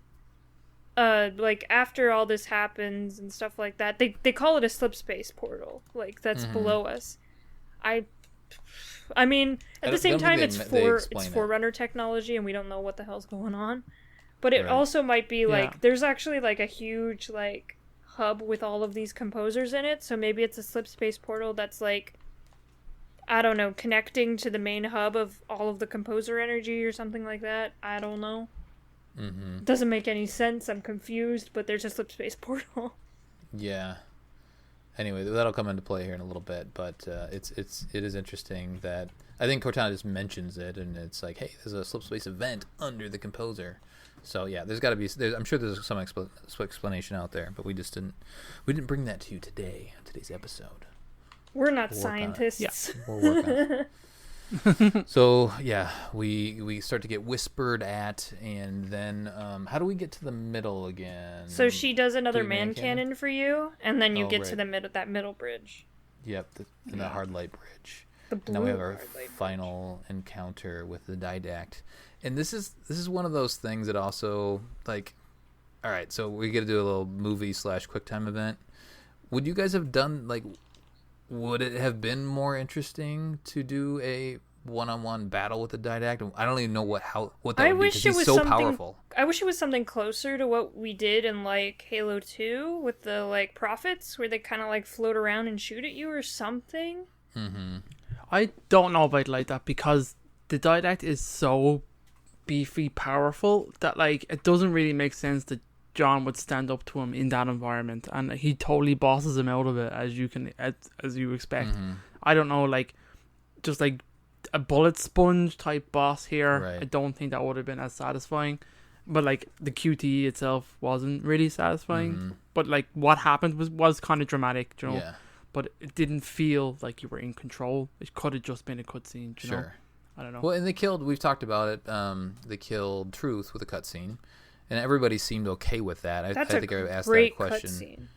like after all this happens and stuff like that, they call it a slip space portal. Like that's below us. I mean, at the same time, it's Forerunner technology, and we don't know what the hell's going on. But it also might be like there's actually like a huge like hub with all of these composers in it, so maybe it's a slip space portal that's like, I don't know, connecting to the main hub of all of the composer energy or something like that. I don't know. Doesn't make any sense. I'm confused, but there's a slip space portal. Yeah. Anyway, that'll come into play here in a little bit, but it is interesting that I think Cortana just mentions it, and it's like, hey, there's a slip space event under the composer. So yeah, there's got to be. I'm sure there's some explanation out there, but we didn't bring that to you today on today's episode. We're not scientists. Yeah, we'll work on it. So yeah, we start to get whispered at, and then how do we get to the middle again? So she does another Do man cannon for you, and then you get to right. that middle bridge. Yep, the hard light bridge. The blue Now we have our hard light final encounter with the Didact, and this is one of those things that also like, all right, so we get to do a little movie / QuickTime event. Would you guys have done like? Would it have been more interesting to do a one-on-one battle with the Didact? I don't even know what that would be, because he's so powerful. I wish it was something closer to what we did in like Halo 2 with the like prophets, where they kind of like float around and shoot at you or something. I don't know about like that because the Didact is so beefy powerful that like it doesn't really make sense that John would stand up to him in that environment, and he totally bosses him out of it as you expect. I don't know, like just like a bullet sponge type boss here. Right. I don't think that would have been as satisfying. But like the QTE itself wasn't really satisfying. But like what happened was kind of dramatic, you know. Yeah. But it didn't feel like you were in control. It could have just been a cutscene, you know. I don't know. Well, and we've talked about it, they killed Truth with a cutscene, and everybody seemed okay with that. I think I asked that question. Cutscene.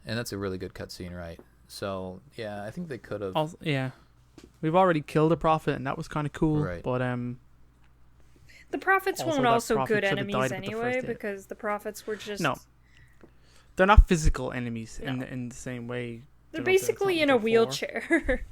And that's a really good cutscene, right? So, yeah, I think they could have... Also, yeah. We've already killed a prophet, and that was kind of cool. Right. But, the prophets also weren't that also prophet good should have enemies died with the anyway, first hit. because the prophets were just... No. They're not physical enemies No. in the same way. They're you know, basically in a before. wheelchair.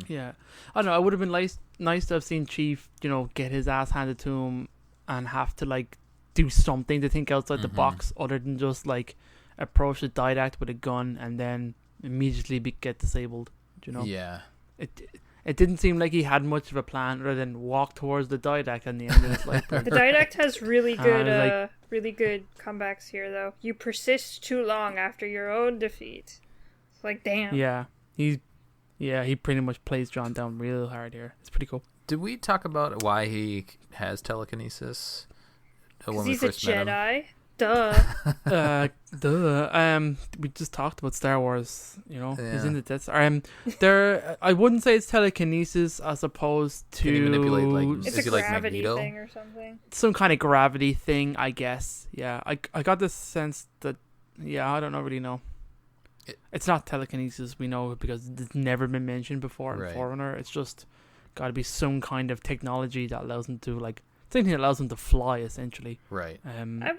Yeah. I don't know, it would have been nice to have seen Chief, you know, get his ass handed to him and have to, like, do something to think outside the box other than just, like, approach the Didact with a gun and then immediately get disabled. Yeah. It didn't seem like he had much of a plan other than walk towards the Didact and the end of his life. The Didact has really good comebacks here, though. You persist too long after your own defeat. It's like, damn. Yeah, he pretty much plays John down real hard here. It's pretty cool. Did we talk about why he has telekinesis? Because he's a Jedi. Duh. We just talked about Star Wars. He's in the Death Star. I wouldn't say it's telekinesis as opposed to. Can he manipulate, it's a gravity thing or something. Some kind of gravity thing, I guess. Yeah, I got this sense that. Yeah, I don't really know. It's not telekinesis, we know, because it's never been mentioned before in Forerunner. It's just got to be some kind of technology that allows him to something that allows him to fly, essentially. Right.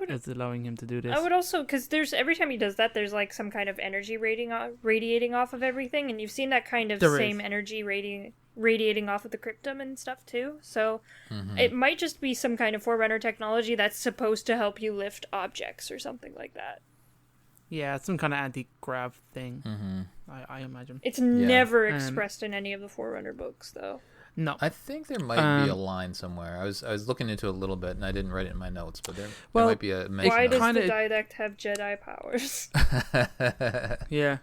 Is allowing him to do this. I would also, because every time he does that, there's some kind of energy radiating off of everything, and you've seen that kind of same energy radiating off of the cryptum and stuff too. So it might just be some kind of Forerunner technology that's supposed to help you lift objects or something like that. Yeah, it's some kind of anti-grav thing. I imagine. It's never expressed in any of the Forerunner books, though. No, I think there might be a line somewhere. I was looking into it a little bit, and I didn't write it in my notes, but there might be a mention. Why does the Didact have Jedi powers? Yeah.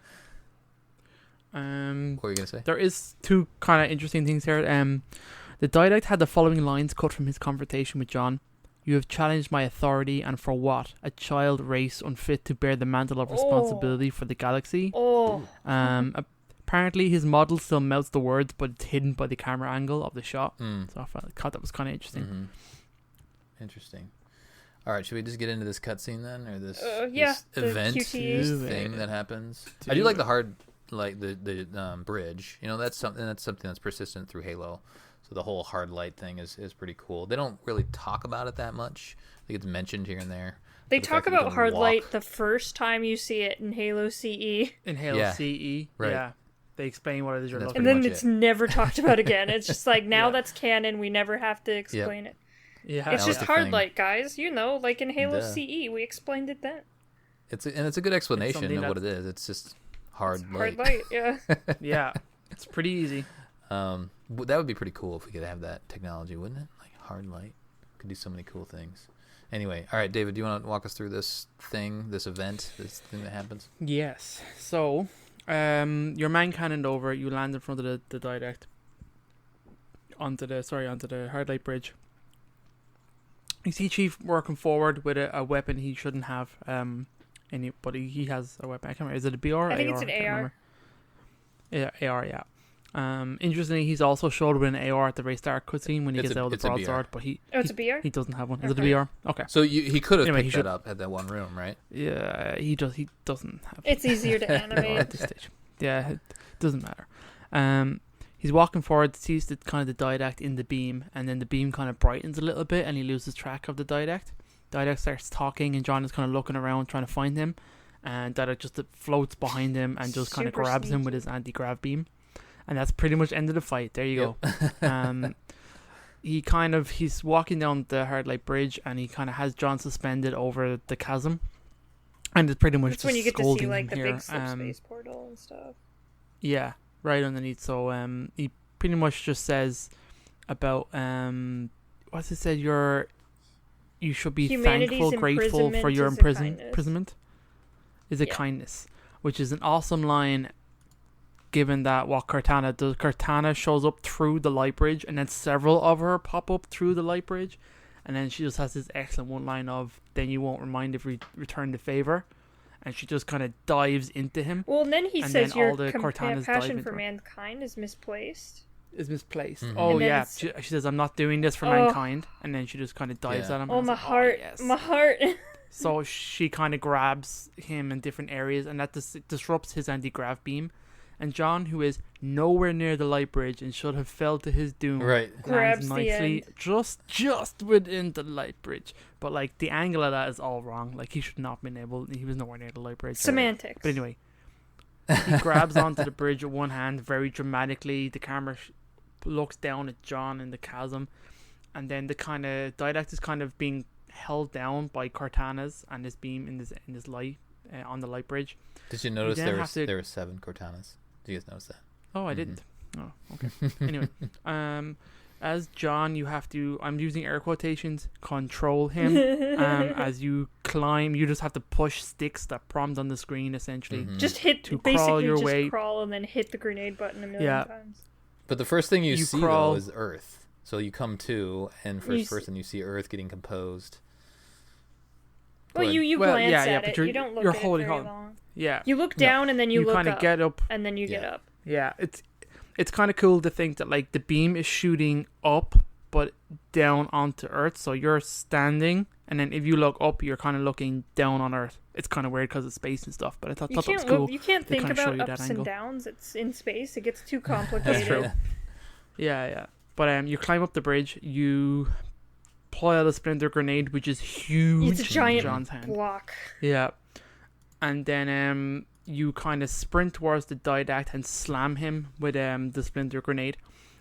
What were you gonna say? There is two kind of interesting things here. The Didact had the following lines cut from his conversation with John. "You have challenged my authority, and for what? A child race unfit to bear the mantle of responsibility for the galaxy." Apparently his model still mouths the words, but it's hidden by the camera angle of the shot. So I thought that was kind of interesting. Interesting. All right, should we just get into this cutscene then, or this event, this thing that happens? I do like the the bridge. That's something that's persistent through Halo. So the whole hard light thing is pretty cool. They don't really talk about it that much. I think it's mentioned here and there. They talk about hard light the first time you see it in Halo CE. In Halo CE, right. Yeah. They explain what it is you're looking at. And then it's never talked about again. It's just now that's canon. We never have to explain it. Yeah, it's just hard light, guys. In Halo CE, we explained it then. It's a good explanation of what it is. It's just hard light. Hard light, yeah. Yeah, it's pretty easy. That would be pretty cool if we could have that technology, wouldn't it? Like hard light. Could do so many cool things. Anyway, all right, David, do you want to walk us through this thing that happens? Yes. So, your man cannoned over. You land in front of the Didact onto the hard light bridge. You see Chief working forward with a weapon he shouldn't have. But he has a weapon. I can't remember. Is it a BR? I think it's an AR. Yeah, AR. Yeah. Interestingly, he's also showed with an AR at the very start cutscene when he gets out of the broadsword, but it's a BR. He doesn't have one. Is it a BR? Okay. So he could have picked that up at that one room, right? Yeah, he doesn't have. It's easier to animate at this stage. Yeah, it doesn't matter. He's walking forward, sees the Didact in the beam, and then the beam kind of brightens a little bit, and he loses track of the Didact. Didact starts talking, and John is kind of looking around trying to find him, and Didact just floats behind him and just kind of grabs him with his anti-grav beam. And that's pretty much end of the fight. There you go. He's walking down the hard light bridge, and he kind of has John suspended over the chasm, and it's pretty much that's when you get to see the here. Big space portal and stuff. Yeah, right underneath. So he pretty much just says about what's it said? You should be thankful, grateful for your imprisonment. Is a kindness, which is an awesome line. Given that what Cortana does, Cortana shows up through the light bridge, and then several of her pop up through the light bridge, and then she just has this excellent one line of, "Then you won't remind if we return the favor," and she just kind of dives into him. Well, and then he says your compassion for mankind is misplaced. Oh yeah, she says, "I'm not doing this for mankind," and then she just kind of dives at him. Oh, my heart, my heart. So she kind of grabs him in different areas, and that disrupts his anti-grav beam. And John, who is nowhere near the light bridge and should have fell to his doom, grabs nicely just within the light bridge. But the angle of that is all wrong. He should not have been able. He was nowhere near the light bridge. Semantics. But anyway, he grabs onto the bridge with one hand very dramatically. The camera looks down at John in the chasm, and then the kind of Didact is kind of being held down by Cortana's and his beam in this light on the light bridge. Did you notice there were 7 Cortanas? Did you guys notice that? Oh, I didn't. Oh, okay. Anyway, as John, you have to, I'm using air quotations, control him. As you climb, you just have to push sticks that prompt on the screen, essentially. Just hit, to basically crawl just crawl and then hit the grenade button a million times. But the first thing you see, though, is Earth. So you come to, and first person you see Earth getting composed. Well, you glance at it. You don't look at it very long. Yeah. You look down and then you look up. You kind of get up. And then you get up. Yeah, it's kind of cool to think that like the beam is shooting up but down onto Earth, so you're standing, and then if you look up, you're kind of looking down on Earth. It's kind of weird because of space and stuff, but I thought that was cool. You can't think about ups and downs. It's in space. It gets too complicated. That's true. Yeah. But you climb up the bridge. You pull out a splinter grenade, which is huge. It's a giant John's hand. block. Yeah, and then you kind of sprint towards the Didact and slam him with the splinter grenade.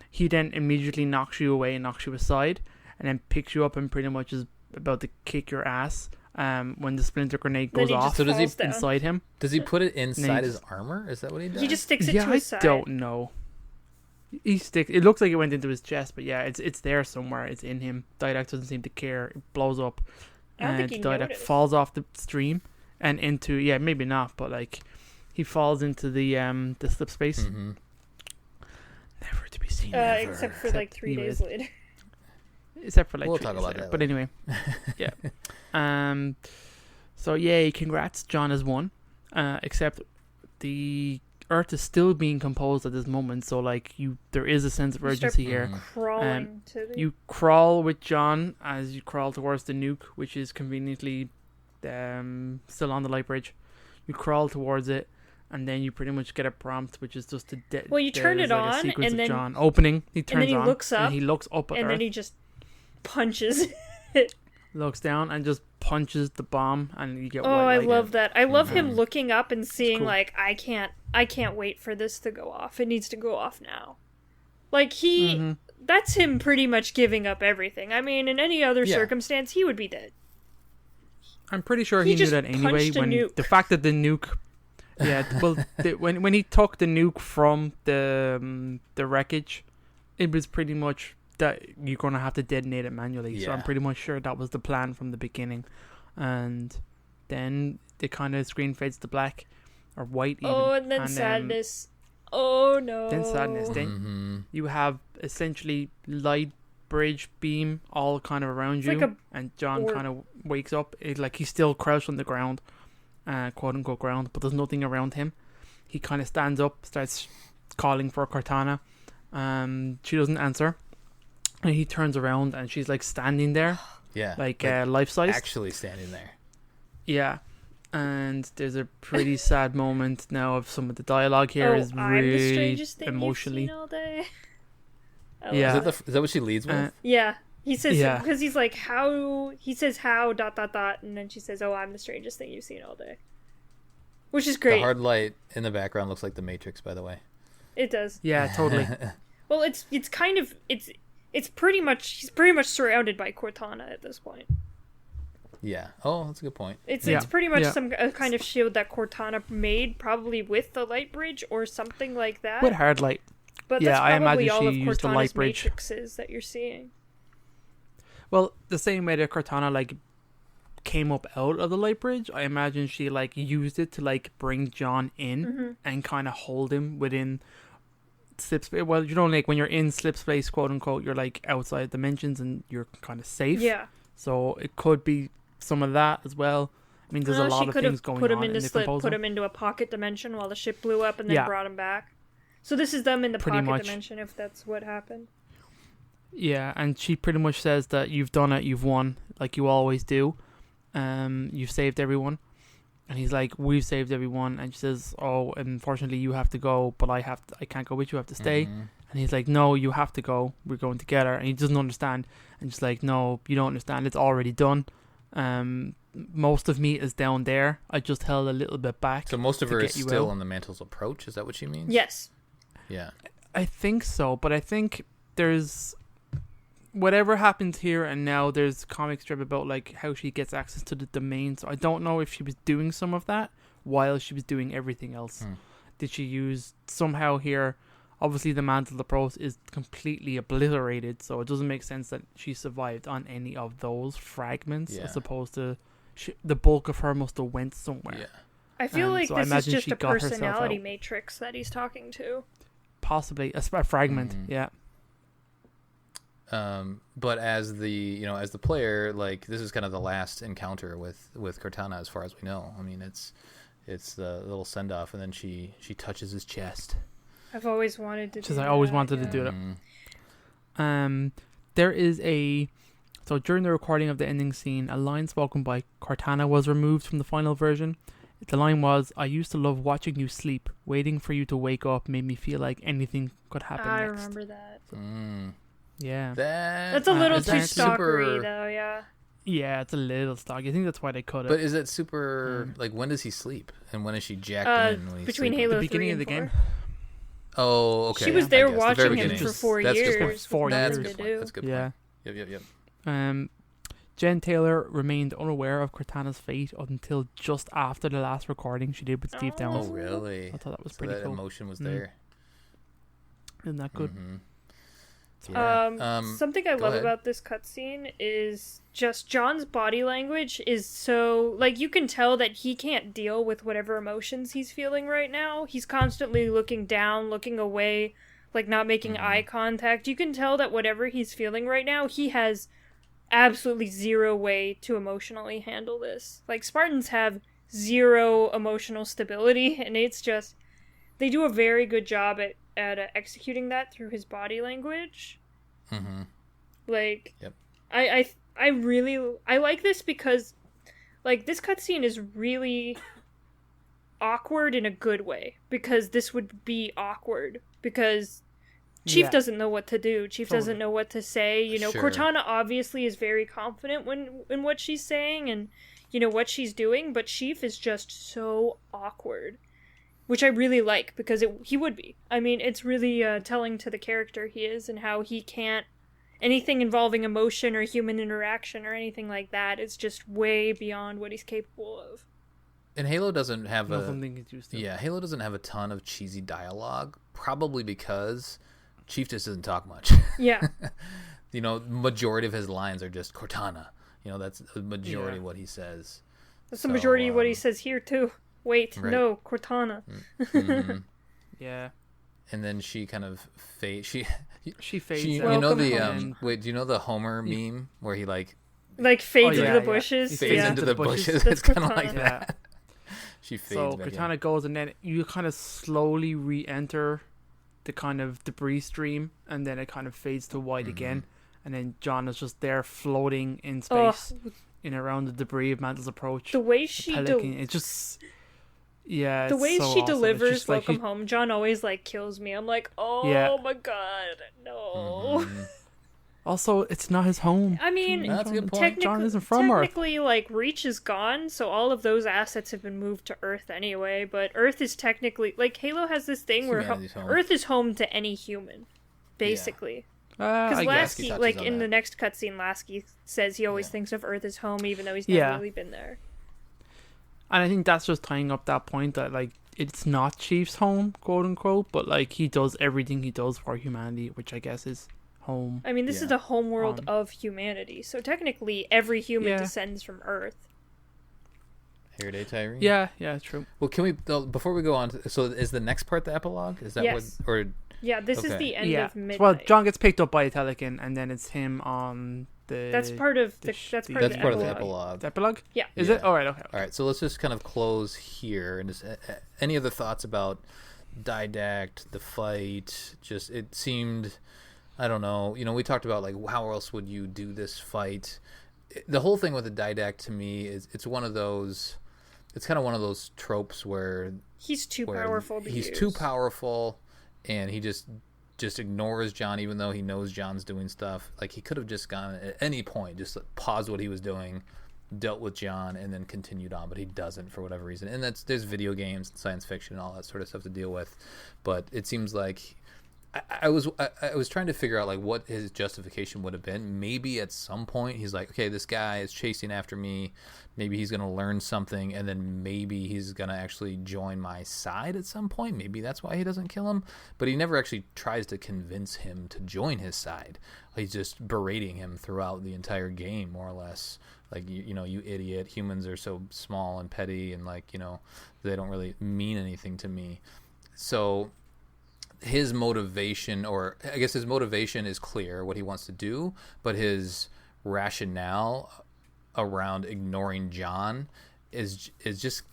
He then immediately knocks you away and knocks you aside, and then picks you up and pretty much is about to kick your ass when the splinter grenade goes off. So does he inside him? Does he put it inside his armor? Is that what he does? He just sticks it to his side. I don't know. It looks like it went into his chest, but yeah, it's there somewhere. It's in him. Didact doesn't seem to care. It blows up, and Didact falls off the stream and into maybe not, but like he falls into the slip space. Mm-hmm. Never to be seen. Except for like 3 days later. Except for like we'll 3 talk days about later. that. But anyway, yeah. So yay, congrats, John has won. Except the Earth is still being composed at this moment, so like there is a sense of urgency here. Crawling you crawl with John as you crawl towards the nuke, which is conveniently still on the light bridge. You crawl towards it, and then you pretty much get a prompt, which is just to you turn it on, and then John opening. He turns and then he on, looks up, and he looks up at and Earth. then he just punches it. Looks down and just punches the bomb, and you get. I love that. I love him looking up and seeing cool. Like I can't wait for this to go off. It needs to go off now. Like that's him pretty much giving up everything. I mean, in any other circumstance, he would be dead. I'm pretty sure he knew that anyway. When the fact that the nuke, when he took the nuke from the wreckage, it was pretty much that you're gonna have to detonate it manually. So I'm pretty much sure that was the plan from the beginning, and then the kind of screen fades to black or white. Even. And then sadness. Oh no. Then sadness. Then you have essentially light bridge beam all kind of around you, and John kind of wakes up. He's still crouched on the ground, quote unquote ground, but there's nothing around him. He kind of stands up, starts calling for Cortana. She doesn't answer, and he turns around and she's like standing there, like life size, actually standing there. Yeah. And there's a pretty sad moment now of some of the dialogue here is really the strangest thing emotionally. You've seen all day. Yeah, is that what she leads with? Yeah, he says because he's like how he says how ... and then she says, "Oh, I'm the strangest thing you've seen all day," which is great. The hard light in the background looks like the Matrix, by the way. It does. Yeah, totally. Well, it's kind of it's pretty much he's pretty much surrounded by Cortana at this point. Yeah. Oh, that's a good point. It's pretty much some kind of shield that Cortana made, probably with the light bridge or something like that. With hard light. But that's probably all of Cortana's matrices that you're seeing. Well, the same way that Cortana like came up out of the light bridge, I imagine she like used it to like bring John in and kind of hold him within slip space. Well, like when you're in slip space, quote unquote, you're like outside dimensions and you're kind of safe. Yeah. So it could be some of that as well. I mean, there's a lot of things going on in the composer. Put him into a pocket dimension while the ship blew up and then brought him back. So this is them in the pocket dimension, if that's what happened. Yeah, and she pretty much says that you've done it, you've won, like you always do. You've saved everyone. And he's like, we've saved everyone. And she says, oh, unfortunately you have to go, but I can't go with you, I have to stay. And he's like, no, you have to go. We're going together. And he doesn't understand. And she's like, no, you don't understand. It's already done. Most of me is down there. I just held a little bit back. So most of her is still on the Mantle's approach. Is that what she means? Yes. Yeah. I think so. But I think there's... whatever happens here and now, there's comic strip about like how she gets access to the domain. So I don't know if she was doing some of that while she was doing everything else? Did she use somehow here? Obviously, the mantle of Prowess is completely obliterated, so it doesn't make sense that she survived on any of those fragments, as opposed to the bulk of her must have went somewhere. Yeah. I feel like so this is just a personality matrix that he's talking to. Possibly a fragment, yeah. But as the player, like, this is kind of the last encounter with Cortana, as far as we know. I mean, it's the little send off, and then she touches his chest. I've always wanted to do that. I always wanted to do that. There is so during the recording of the ending scene, a line spoken by Cortana was removed from the final version. The line was, "I used to love watching you sleep. Waiting for you to wake up made me feel like anything could happen next." I remember that. Yeah. That's a little too stalkery, though, yeah. Yeah, it's a little stocky. I think that's why they cut it. But is it super, like, when does he sleep? And when is she jacked in? When between Halo 3 and 4. The beginning of the game. Oh, okay. She was there watching him for 4 years. That's 4 years. That's a good point. Yeah. Yep. Jen Taylor remained unaware of Cortana's fate until just after the last recording she did with Steve Downes. Oh, really? I thought that was pretty cool. Emotion was there. Isn't that good? Yeah. Something I love about this cutscene is just John's body language is so, like, you can tell that he can't deal with whatever emotions he's feeling right now. He's constantly looking down, looking away, like not making eye contact. You can tell that whatever he's feeling right now, he has absolutely zero way to emotionally handle this. Like, Spartans have zero emotional stability, and it's just, they do a very good job at executing that through his body language. Like, I really like this because, like, this cutscene is really awkward in a good way, because this would be awkward because Chief doesn't know what to do. Chief doesn't know what to say. You know, Cortana obviously is very confident in what she's saying and, you know, what she's doing, but Chief is just so awkward, which I really like, because he would be. I mean, it's really telling to the character he is and how he can't, anything involving emotion or human interaction or anything like that, it's just way beyond what he's capable of. And Halo doesn't have Halo doesn't have a ton of cheesy dialogue, probably because Chief just doesn't talk much. Yeah. You know, majority of his lines are just Cortana. You know, that's the majority of what he says. That's the majority of what he says here, too. Wait, no, Cortana. Yeah. And then she kind of fades. She fades. You know the wait? Do you know the Homer meme where he like fades into the bushes? He fades into the bushes. It's kind of like that. She fades. So Cortana goes, and then you kind of slowly re-enter the kind of debris stream, and then it kind of fades to white again, and then John is just there floating in space in around the debris of Mantle's approach. The way she it's just the way so she awesome. delivers Welcome Home, John always like kills me. I'm like, oh my god, no. Also, it's not his home. I mean, that's a good point. John isn't from Earth. Technically, like, Reach is gone, so all of those assets have been moved to Earth anyway, but Earth is technically, like, Halo has this thing where Earth is home to any human, basically. Because Lasky, like, in the next cutscene, Lasky says he always thinks of Earth as home, even though he's never really been there. And I think that's just tying up that point that, like, it's not Chief's home, quote unquote, but, like, he does everything he does for humanity, which I guess is home. I mean, this is the home world of humanity, so technically every human descends from Earth. Here day, Tyree? Yeah, true. Well, can we, before we go on, so is the next part the epilogue? Is that this is the end of Midnight. Well, John gets picked up by a Telekin, and then it's him on the... That's part of the epilogue. The epilogue? Yeah. Is it? All right, okay. All right, so let's just kind of close here, and just any other thoughts about Didact, the fight? Just, it seemed... I don't know. You know, we talked about, like, how else would you do this fight? The whole thing with the Didact, to me, is it's one of those... It's kind of one of those tropes where... He's too powerful to use. He's too powerful, and he just ignores John, even though he knows John's doing stuff. Like, he could have just gone at any point, just paused what he was doing, dealt with John, and then continued on, but he doesn't for whatever reason. And there's video games and science fiction and all that sort of stuff to deal with. But it seems like... I was trying to figure out like what his justification would have been. Maybe at some point he's like, okay, this guy is chasing after me. Maybe he's gonna learn something, and then maybe he's gonna actually join my side at some point. Maybe that's why he doesn't kill him. But he never actually tries to convince him to join his side. He's just berating him throughout the entire game, more or less. Like, you idiot. Humans are so small and petty, and like, they don't really mean anything to me. So his motivation, or I guess his motivation is clear, what he wants to do, but his rationale around ignoring John is just,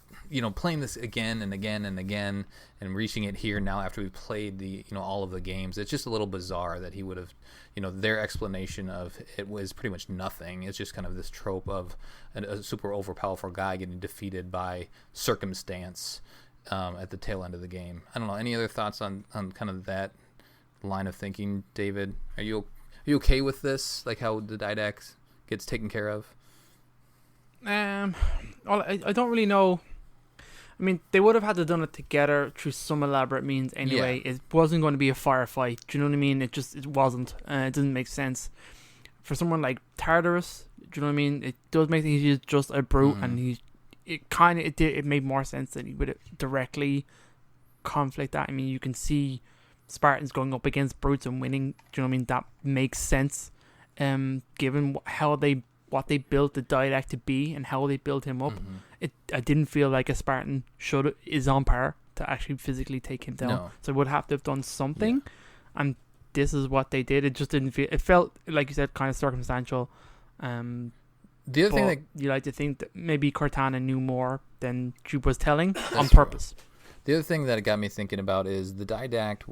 playing this again and again and again and reaching it here now after we've played the, all of the games. It's just a little bizarre that he would have, their explanation of it was pretty much nothing. It's just kind of this trope of a super overpowerful guy getting defeated by circumstance at the tail end of the game. I don't know. Any other thoughts on kind of that line of thinking, David? Are you okay with this? Like how the Didact gets taken care of? Well, I don't really know. I mean, they would have had to done it together through some elaborate means anyway. Yeah. It wasn't going to be a firefight. Do you know what I mean? It wasn't. It didn't make sense. For someone like Tartarus, do you know what I mean? It does make sense. He's just a brute, and it made more sense that he would directly conflict that. I mean, you can see Spartans going up against brutes and winning. Do you know what I mean? That makes sense, given what they built the Didact to be and how they built him up. I didn't feel like a Spartan is on par to actually physically take him down. No. So I would have to have done something, and this is what they did. It just didn't feel. It felt, like you said, kind of circumstantial. The other thing that you like to think that maybe Cortana knew more than she was telling on purpose. True. The other thing that it got me thinking about is the Didact,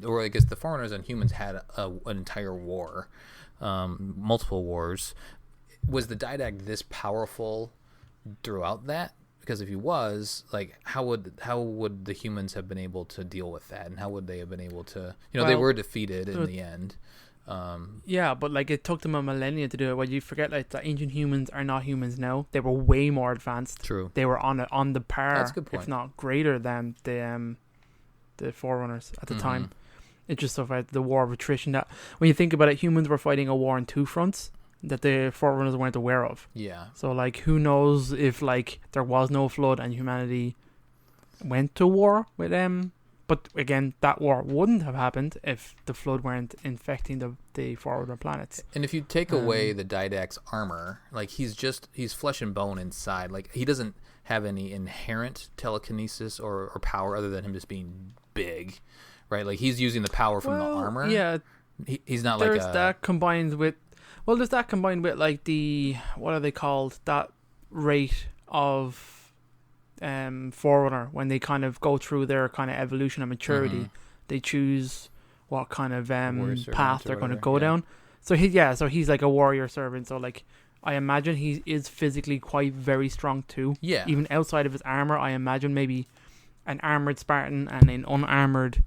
or I guess the Forerunners and humans had an entire war, multiple wars. Was the Didact this powerful throughout that? Because if he was, like, how would the humans have been able to deal with that, and how would they have been able to? They were defeated in the end. Yeah, but like it took them a millennia to do it. Well, you forget like the ancient humans are not humans now. They were way more advanced. True. They were on the par, that's a good point, if not greater than the Forerunners at the time. It's just stuff like the war of attrition. That when you think about it, humans were fighting a war on two fronts that the Forerunners weren't aware of. Yeah. So like, who knows if like there was no flood and humanity went to war with them. But again, that war wouldn't have happened if the flood weren't infecting the Forerunner planets. And if you take away the Didact's armor, like he's flesh and bone inside. Like he doesn't have any inherent telekinesis or power other than him just being big, right? Like he's using the power from the armor. Yeah. He's not there's like that combined with like the, what are they called? That rate of Forerunner, when they kind of go through their kind of evolution and maturity, they choose what kind of path they're going to go down. So he's like a warrior servant. So like, I imagine he is physically quite very strong too. Yeah. Even outside of his armor, I imagine maybe an armored Spartan and an unarmored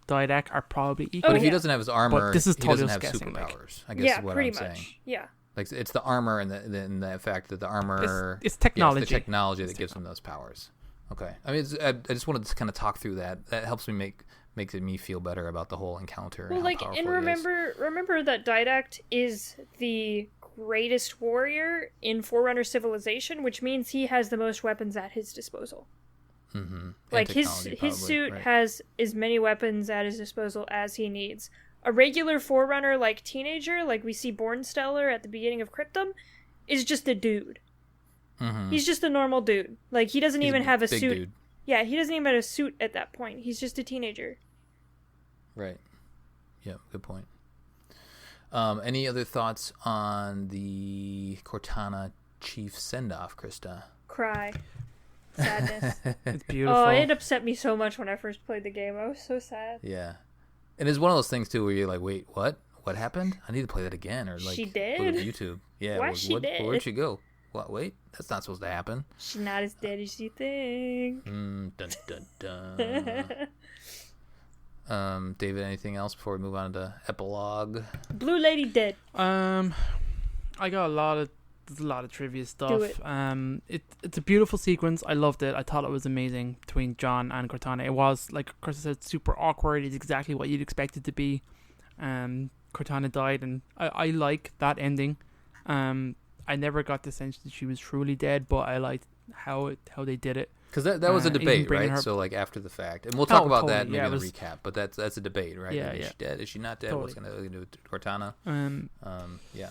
Didact are probably equal. But if he doesn't have his armor, but this is he doesn't have guessing, superpowers. I guess is what I'm saying. Yeah. Like it's the armor and the fact that the armor it's technology. Yeah, it's the technology that gives him those powers. Okay. I mean, I just wanted to kind of talk through that. That helps me makes me feel better about the whole encounter. Well, and remember that Didact is the greatest warrior in Forerunner civilization, which means he has the most weapons at his disposal. Like his suit has as many weapons at his disposal as he needs. A regular Forerunner like teenager, like we see Bornstellar at the beginning of Cryptum, is just a dude. He's just a normal dude. Like he doesn't even have a suit. Dude. Yeah, he doesn't even have a suit at that point. He's just a teenager. Right. Yeah, good point. Any other thoughts on the Cortana chief send-off, Krysta? Cry. Sadness. It's beautiful. Oh, it upset me so much when I first played the game. I was so sad. Yeah. And it's one of those things, too, where you're like, wait, what? What happened? I need to play that again. Or like, she did? Go to YouTube. Yeah. Did? Where'd she go? What? Wait, that's not supposed to happen. She's not as dead as you think. Dun, dun, dun. David, anything else before we move on to epilogue? Blue Lady dead. I got a lot of there's a lot of trivia stuff. It's a beautiful sequence. I loved it. I thought it was amazing between John and Cortana. It was, like Krysta said, super awkward. It's exactly what you'd expect it to be. Cortana died, and I like that ending. I never got the sense that she was truly dead, but I liked how they did it. Because that was a debate, right? So like after the fact, and we'll talk about that maybe in the recap. But that's a debate, right? Yeah, Is she dead? Is she not dead? Totally. What's going to do with Cortana? Yeah.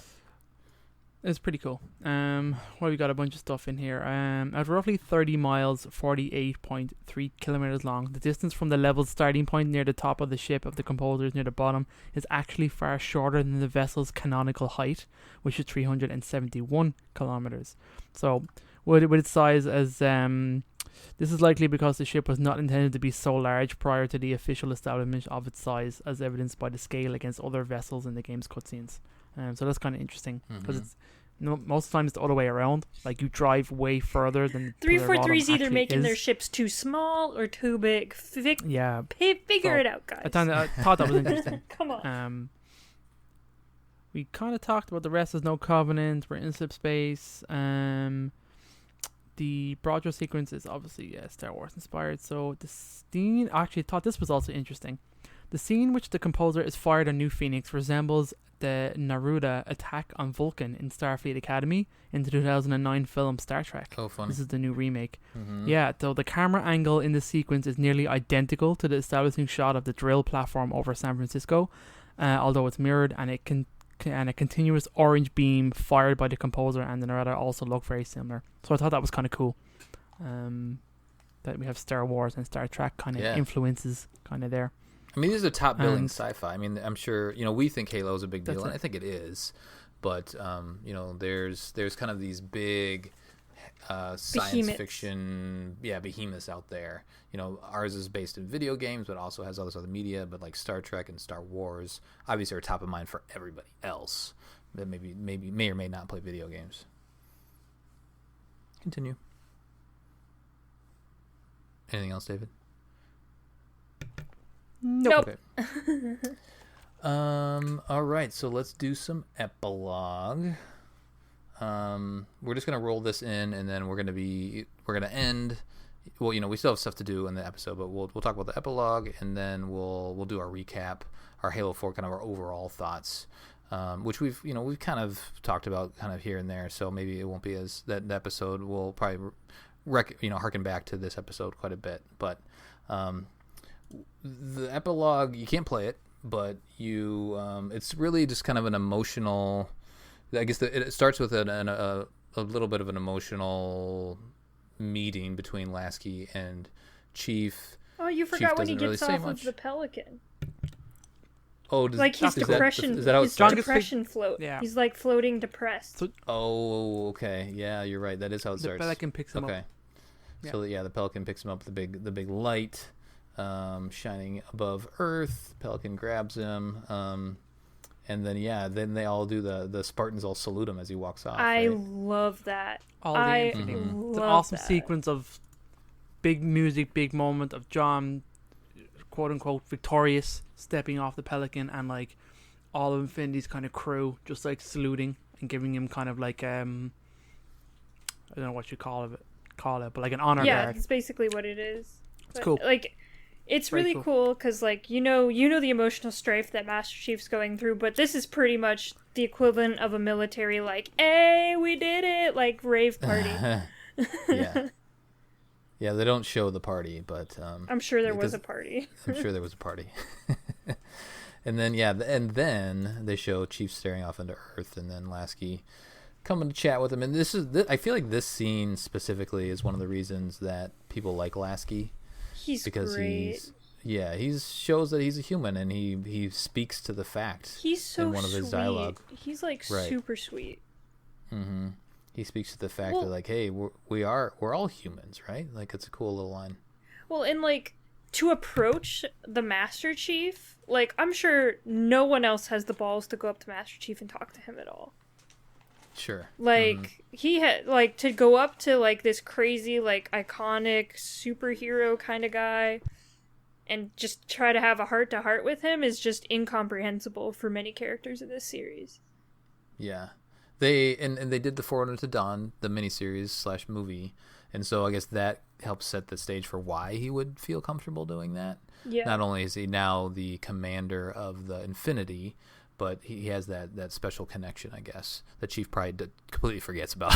It's pretty cool. Well, we got a bunch of stuff in here. At roughly 30 miles, 48.3 kilometers long, the distance from the level's starting point near the top of the ship of the composers near the bottom is actually far shorter than the vessel's canonical height, which is 371 kilometers. So, with its size as this is likely because the ship was not intended to be so large prior to the official establishment of its size, as evidenced by the scale against other vessels in the game's cutscenes. So that's kind of interesting because it's most of the time it's the other way around. Like you drive way further than 343 is either making their ships too small or too big. Figure it out, guys. I thought that was interesting. Come on. We kind of talked about the rest. There's no Covenant. We're in slip space. The Broadway sequence is obviously Star Wars inspired. So the scene, I actually thought this was also interesting. The scene which the composer is fired on New Phoenix resembles the Neruda attack on Vulcan in Starfleet Academy in the 2009 film Star Trek. Oh, funny. This is the new remake. Yeah, so the camera angle in the sequence is nearly identical to the establishing shot of the drill platform over San Francisco, although it's mirrored, and a continuous orange beam fired by the composer and the Neruda also look very similar. So I thought that was kind of cool. That we have Star Wars and Star Trek kind of influences kind of there. I mean, these are top billing sci-fi. I mean, I'm sure, we think Halo is a big deal, and I think it is. But, there's kind of these big science fiction, behemoths out there. Ours is based in video games, but also has all this other media. But like Star Trek and Star Wars, obviously, are top of mind for everybody else that maybe may or may not play video games. Continue. Anything else, David? Nope. Okay. All right, so let's do some epilogue. We're just gonna roll this in, and then we're gonna end. Well, we still have stuff to do in the episode, but we'll talk about the epilogue, and then we'll do our recap, our Halo 4, kind of our overall thoughts, which we've kind of talked about kind of here and there. So maybe it won't be as that episode will probably harken back to this episode quite a bit, but the epilogue, you can't play it, but it's really just kind of an emotional. I guess it starts with a little bit of an emotional meeting between Lasky and Chief. Oh, you forgot when he gets off of the Pelican. Oh, his depression. Is that how his depression float? Yeah, he's like floating depressed. Okay. Yeah, you're right. That is how it starts. The Pelican picks him up. Okay. So the Pelican picks him up. The big light. Shining above Earth. Pelican grabs him, and then they all do the Spartans all salute him as he walks off. I love that. It's an awesome sequence of big music, big moment of John, quote unquote, victorious, stepping off the Pelican, and like all of Infinity's kind of crew just like saluting and giving him kind of like I don't know what you call it, but like an honor guard. Yeah, that's basically what it is. It's cool. Like. It's really cool because, like, you know the emotional strife that Master Chief's going through, but this is pretty much the equivalent of a military, like, hey, we did it, like, rave party. Yeah, they don't show the party, but... I'm sure there was a party. I'm sure there was a party. And then, they show Chief staring off into Earth, and then Lasky coming to chat with him. And I feel like this scene specifically is one of the reasons that people like Lasky. He's great. He shows that he's a human, and he speaks to the fact. He's so in one of his sweet. dialogue. He's like super sweet. Mm-hmm. He speaks to the fact that like, hey, we're all humans, right? Like, it's a cool little line. Well, and like to approach the Master Chief, like I'm sure no one else has the balls to go up to Master Chief and talk to him at all. Sure. Like he had like to go up to like this crazy like iconic superhero kind of guy and just try to have a heart to heart with him is just incomprehensible for many characters in this series. Yeah. They did the Forerunner to Dawn, the miniseries / movie, and so I guess that helps set the stage for why he would feel comfortable doing that. Yeah. Not only is he now the commander of the Infinity, but he has that special connection, I guess, that Chief probably completely forgets about.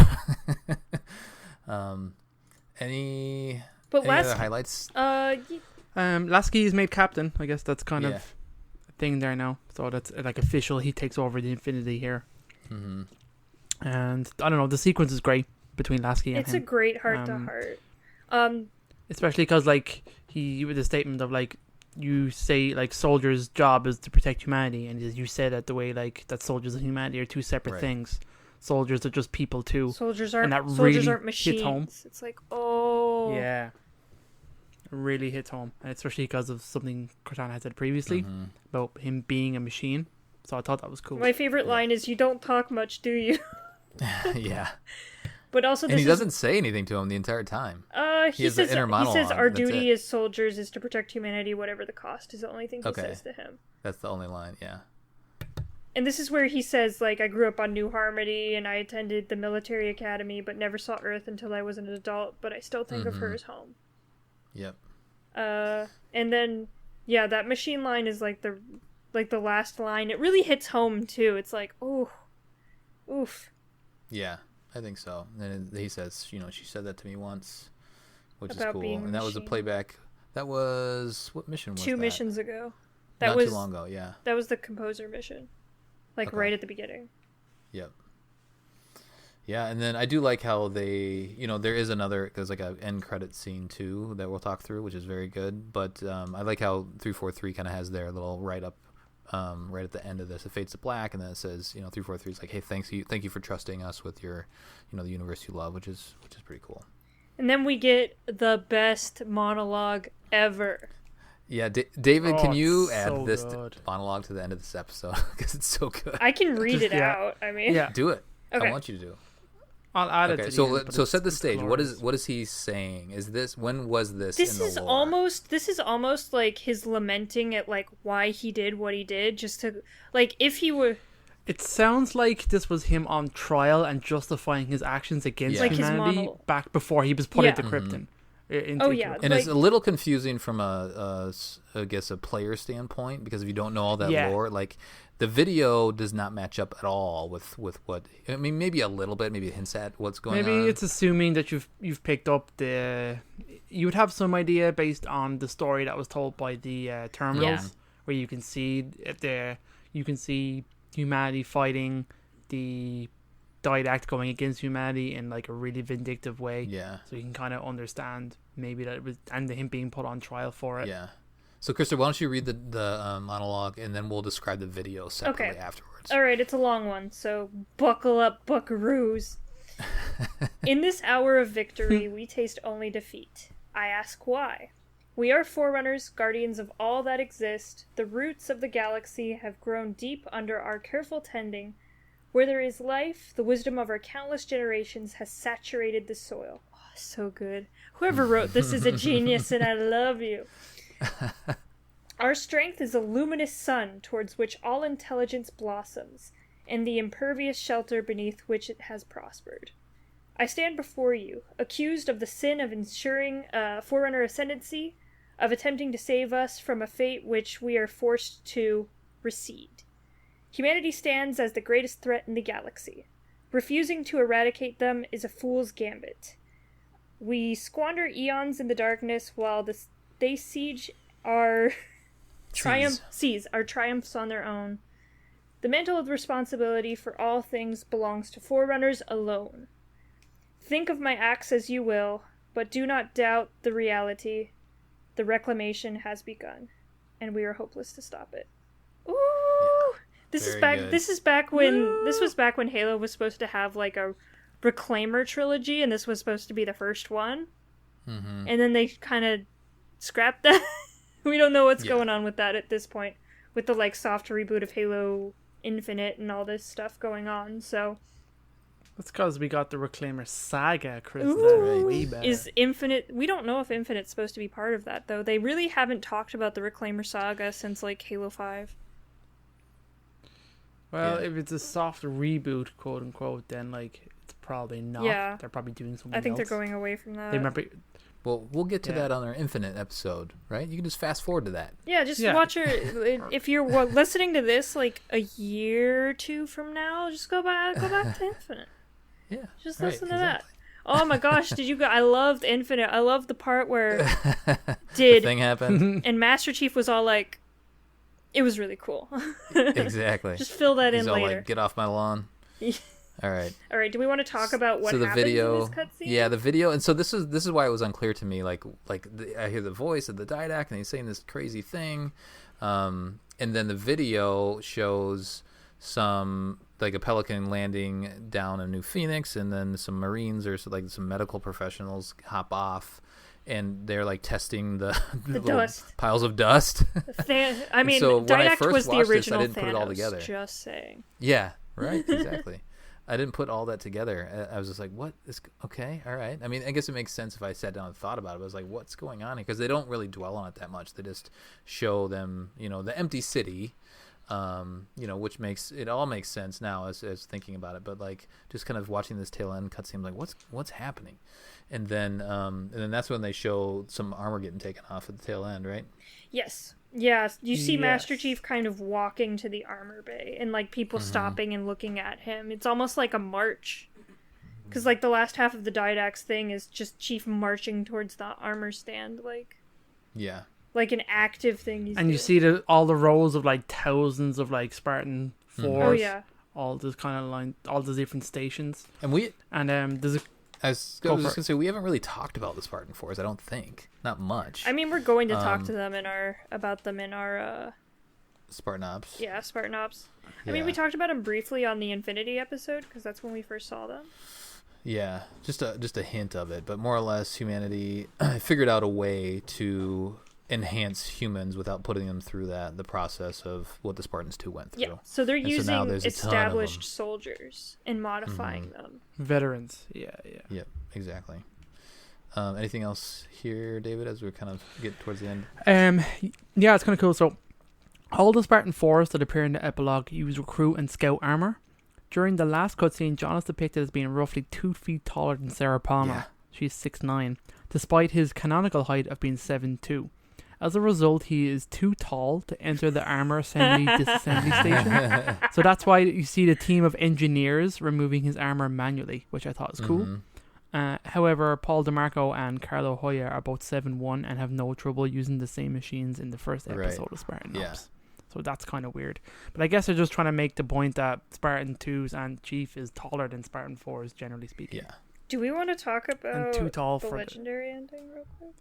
Any other highlights? Lasky is made captain. I guess that's kind of a thing there now. So that's like official. He takes over the Infinity here. Mm-hmm. And I don't know. The sequence is great between Lasky and him. It's a great heart to heart. Especially because like he with the statement of like you say like soldiers' job is to protect humanity, and you say that the way like that soldiers and humanity are two separate things. Soldiers are just people too. Soldiers aren't machines. Hits home. It's like, oh. Yeah. It really hits home. And especially because of something Cortana had said previously about him being a machine. So I thought that was cool. My favorite line is, "You don't talk much, do you?" Yeah. But also, he doesn't say anything to him the entire time. He says our duty as soldiers is to protect humanity, whatever the cost, is the only thing he says to him. That's the only line, yeah. And this is where he says, like, I grew up on New Harmony, and I attended the military academy, but never saw Earth until I was an adult, but I still think of her as home. Yep. And then, yeah, that machine line is like the last line. It really hits home, too. It's like, oof. Yeah, I think so. And he says, she said that to me once, which about is cool. Being and that was a playback. That was, what mission was that? 2 missions ago. Not too long ago, yeah. That was the composer mission. Right at the beginning. Yep. Yeah, and then I do like how they, there's like a end credit scene too that we'll talk through, which is very good. But I like how 343 kind of has their little write-up right at the end of this. It fades to black, and then it says, 343 is like, hey, thank you for trusting us with your, the universe you love, which is pretty cool. And then we get the best monologue ever. Yeah, David, can you add this monologue to the end of this episode? Because it's so good. I can read it out. I mean, do it. Okay. I want you to do it. I'll add it. So set the stage. What is he saying? When was this? This in is the lore? almost like his lamenting at like why he did what he did, just to like if he were. It sounds like this was him on trial and justifying his actions against humanity back before he was put into Krypton. And it's a little confusing from I guess a player standpoint, because if you don't know all that lore, like the video does not match up at all with what I mean. Maybe a little bit, maybe it hints at what's going on. Maybe it's assuming that you've picked up you would have some idea based on the story that was told by the terminals, where you can see humanity fighting the Didact going against humanity in like a really vindictive way. Yeah. So you can kind of understand maybe that it was, and him being put on trial for it. Yeah. So Krysta, why don't you read the monologue, and then we'll describe the video separately afterwards. All right, it's a long one, so buckle up, buckaroos. In this hour of victory, we taste only defeat. I ask why. We are forerunners, guardians of all that exist. The roots of the galaxy have grown deep under our careful tending. Where there is life, the wisdom of our countless generations has saturated the soil. Oh, so good. Whoever wrote this is a genius, and I love you. Our strength is a luminous sun towards which all intelligence blossoms, and the impervious shelter beneath which it has prospered. I stand before you, accused of the sin of ensuring Forerunner ascendancy, of attempting to save us from a fate which we are forced to recede. Humanity stands as the greatest threat in the galaxy. Refusing to eradicate them is a fool's gambit. We squander eons in the darkness while they siege our triumphs on their own. The mantle of responsibility for all things belongs to Forerunners alone. Think of my acts as you will, but do not doubt the reality. The reclamation has begun, and we are hopeless to stop it. Ooh! This was back when Halo was supposed to have like a Reclaimer trilogy, and this was supposed to be the first one. Mm-hmm. And then they kind of scrapped that. We don't know what's going on with that at this point, with the like soft reboot of Halo Infinite and all this stuff going on. So that's because we got the Reclaimer saga, Krysta. Way better. Is Infinite? We don't know if Infinite's supposed to be part of that though. They really haven't talked about the Reclaimer saga since like Halo 5. Well, if it's a soft reboot, quote unquote, then like it's probably not. Yeah. They're probably doing something I think else. they're going away from that. They might be. Well, we'll get to that on our Infinite episode, right? You can just fast forward to that. Yeah, just watch her. If you're listening to this like a year or two from now, just go back to Infinite. Yeah, just listen to that. Oh my gosh, did you go? I loved Infinite. I loved the part where the thing happened, and Master Chief was all like, it was really cool. Exactly. Just fill that He's in all later. Like, get off my lawn. All right. Do we want to talk about what happens in this cutscene? Yeah, the video, and so this is why it was unclear to me. I hear the voice of the Didact, and he's saying this crazy thing, and then the video shows some a pelican landing down in New Phoenix, and then some Marines or some medical professionals hop off, and they're testing the dust piles of dust. I mean, so Didact was the original I didn't Thanos, put it all together. Just saying. Yeah. Right. Exactly. I didn't put all that together. I was just like, what is okay? All right. I mean, I guess it makes sense if I sat down and thought about it. I was like, what's going on here? Because they don't really dwell on it that much. They just show them, the empty city, which makes it all makes sense now as thinking about it. But just kind of watching this tail end cutscene, like what's happening? And then that's when they show some armor getting taken off at the tail end, right? Yes. Yeah, you see Master Chief kind of walking to the armor bay and people stopping and looking at him. It's almost like a march. Because the last half of the Didact's thing is just Chief marching towards the armor stand. Yeah. Like an active thing he's doing. You see all the rows of thousands of Spartan force. Oh yeah. All this kind of all the different stations. And there's a I was just going to say, we haven't really talked about the Spartan Force, I don't think. Not much. I mean, we're going to talk to them about them in our Spartan Ops. Yeah, Spartan Ops. Yeah. I mean, we talked about them briefly on the Infinity episode, because that's when we first saw them. Yeah, just a hint of it. But more or less, humanity figured out a way to enhance humans without putting them through the process of what the Spartans 2 went through. Yeah, so they're using established soldiers and modifying them. Veterans, yeah. Yep, exactly. Anything else here, David, as we kind of get towards the end? Yeah, it's kind of cool. So, all the Spartan Force that appear in the epilogue use recruit and scout armor. During the last cutscene, John is depicted as being roughly 2 feet taller than Sarah Palmer. Yeah. She's 6'9", despite his canonical height of being 7'2". As a result, he is too tall to enter the armor disassembly station. So that's why you see the team of engineers removing his armor manually, which I thought was cool. However, Paul DeMarco and Carlo Hoya are both 7'1" and have no trouble using the same machines in the first episode of Spartan Ops. So that's kind of weird. But I guess they're just trying to make the point that Spartan 2's and Chief is taller than Spartan 4's, generally speaking. Yeah. Do we want to talk about too tall the for legendary ending real quick?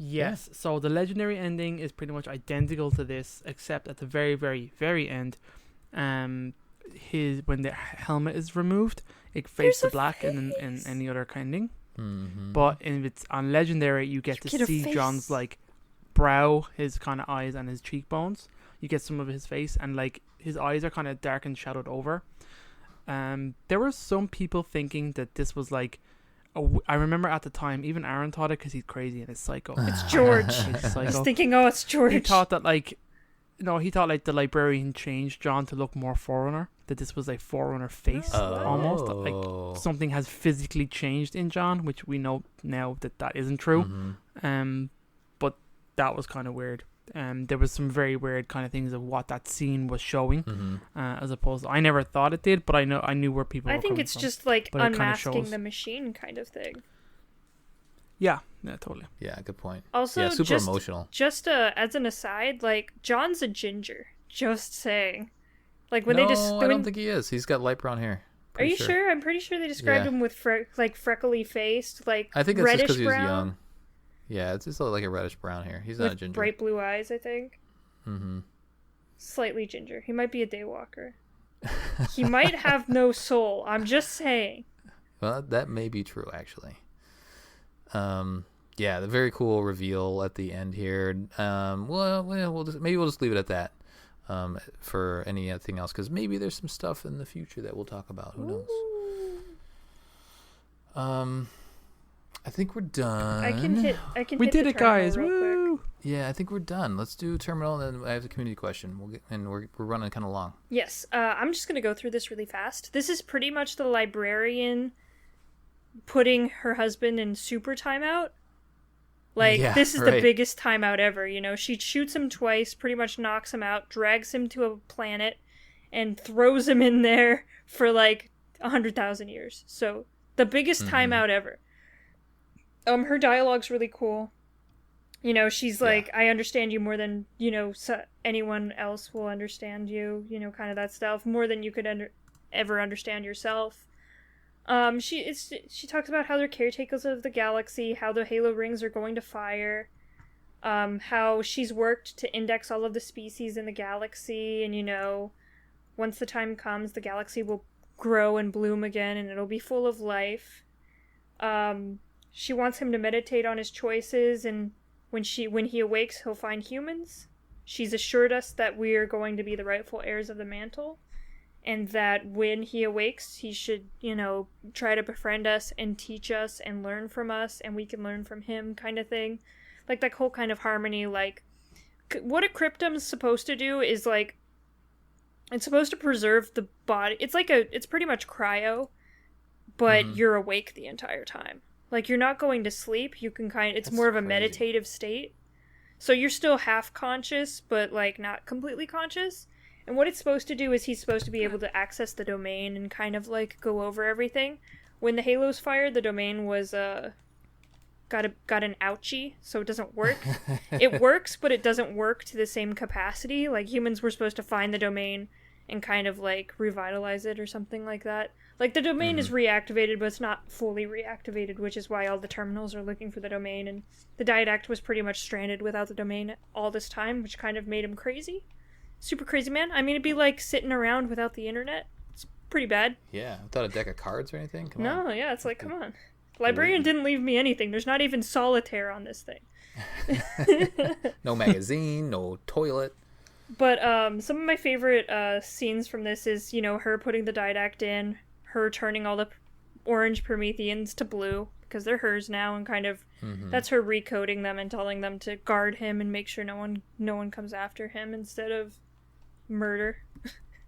Yes, so the legendary ending is pretty much identical to this, except at the very, very, very end, when the helmet is removed, it fades to black in any other ending. Mm-hmm. But if it's on legendary, you get to see John's brow, his kind of eyes, and his cheekbones. You get some of his face, and his eyes are kind of dark and shadowed over. There were some people thinking that this was I remember at the time, even Aaron thought it because he's crazy and it's psycho. It's George. He's thinking, it's George. He thought that the librarian changed John to look more Forerunner. That this was a Forerunner face almost. That, something has physically changed in John, which we know now that isn't true. Mm-hmm. But that was kind of weird. There was some very weird kind of things of what that scene was showing, as opposed to, I never thought it did, but I knew where people were coming from. I think it's just unmasking the machine kind of thing. Yeah, totally. Yeah, good point. Also, super emotional. Just as an aside, John's a ginger. Just saying. I don't think he is. He's got light brown hair. Are you sure? I'm pretty sure they described him with freckly faced, I think it's just because he was brown. young. Yeah, it's just like a reddish brown hair. He's not a ginger. Bright blue eyes, I think. Mm-hmm. Slightly ginger. He might be a daywalker. He might have no soul. I'm just saying. Well, that may be true, actually. The very cool reveal at the end here. We'll just leave it at that. For anything else, because maybe there's some stuff in the future that we'll talk about. Who knows? I think we're done. I can we hit did the it, guys! real Woo! Quick. Yeah, I think we're done. Let's do terminal, and then I have the community question. We're running kind of long. Yes, I'm just gonna go through this really fast. This is pretty much the librarian putting her husband in super timeout. This is the biggest timeout ever. She shoots him twice, pretty much knocks him out, drags him to a planet, and throws him in there for 100,000 years. So the biggest timeout ever. Her dialogue's really cool. She's like, I understand you more than, anyone else will understand you, kind of that stuff, more than you could ever understand yourself. She talks about how they're caretakers of the galaxy, how the Halo rings are going to fire, how she's worked to index all of the species in the galaxy, and, once the time comes, the galaxy will grow and bloom again, and it'll be full of life. She wants him to meditate on his choices, and when he awakes, he'll find humans. She's assured us that we are going to be the rightful heirs of the mantle, and that when he awakes, he should, try to befriend us and teach us and learn from us, and we can learn from him, kind of thing. That whole kind of harmony, what a cryptom's supposed to do is, it's supposed to preserve the body. It's pretty much cryo, but you're awake the entire time. You're not going to sleep. You can it's more of a meditative state. So you're still half conscious, but not completely conscious. And what it's supposed to do is he's supposed to be able to access the domain and kind of go over everything. When the Halo's fired, the domain was got an ouchie, so it doesn't work. It works, but it doesn't work to the same capacity. Humans were supposed to find the domain and kind of revitalize it or something like that. The domain is reactivated, but it's not fully reactivated, which is why all the terminals are looking for the domain, and the Didact was pretty much stranded without the domain all this time, which kind of made him crazy. Super crazy man. I mean, it'd be like sitting around without the internet. It's pretty bad. Yeah, without a deck of cards or anything? Come on. No, yeah, it's come on. Librarian didn't leave me anything. There's not even solitaire on this thing. No magazine, no toilet. But some of my favorite scenes from this is, her putting the Didact in, her turning all the orange Prometheans to blue, because they're hers now, and kind of that's her recoding them and telling them to guard him and make sure no one comes after him instead of murder.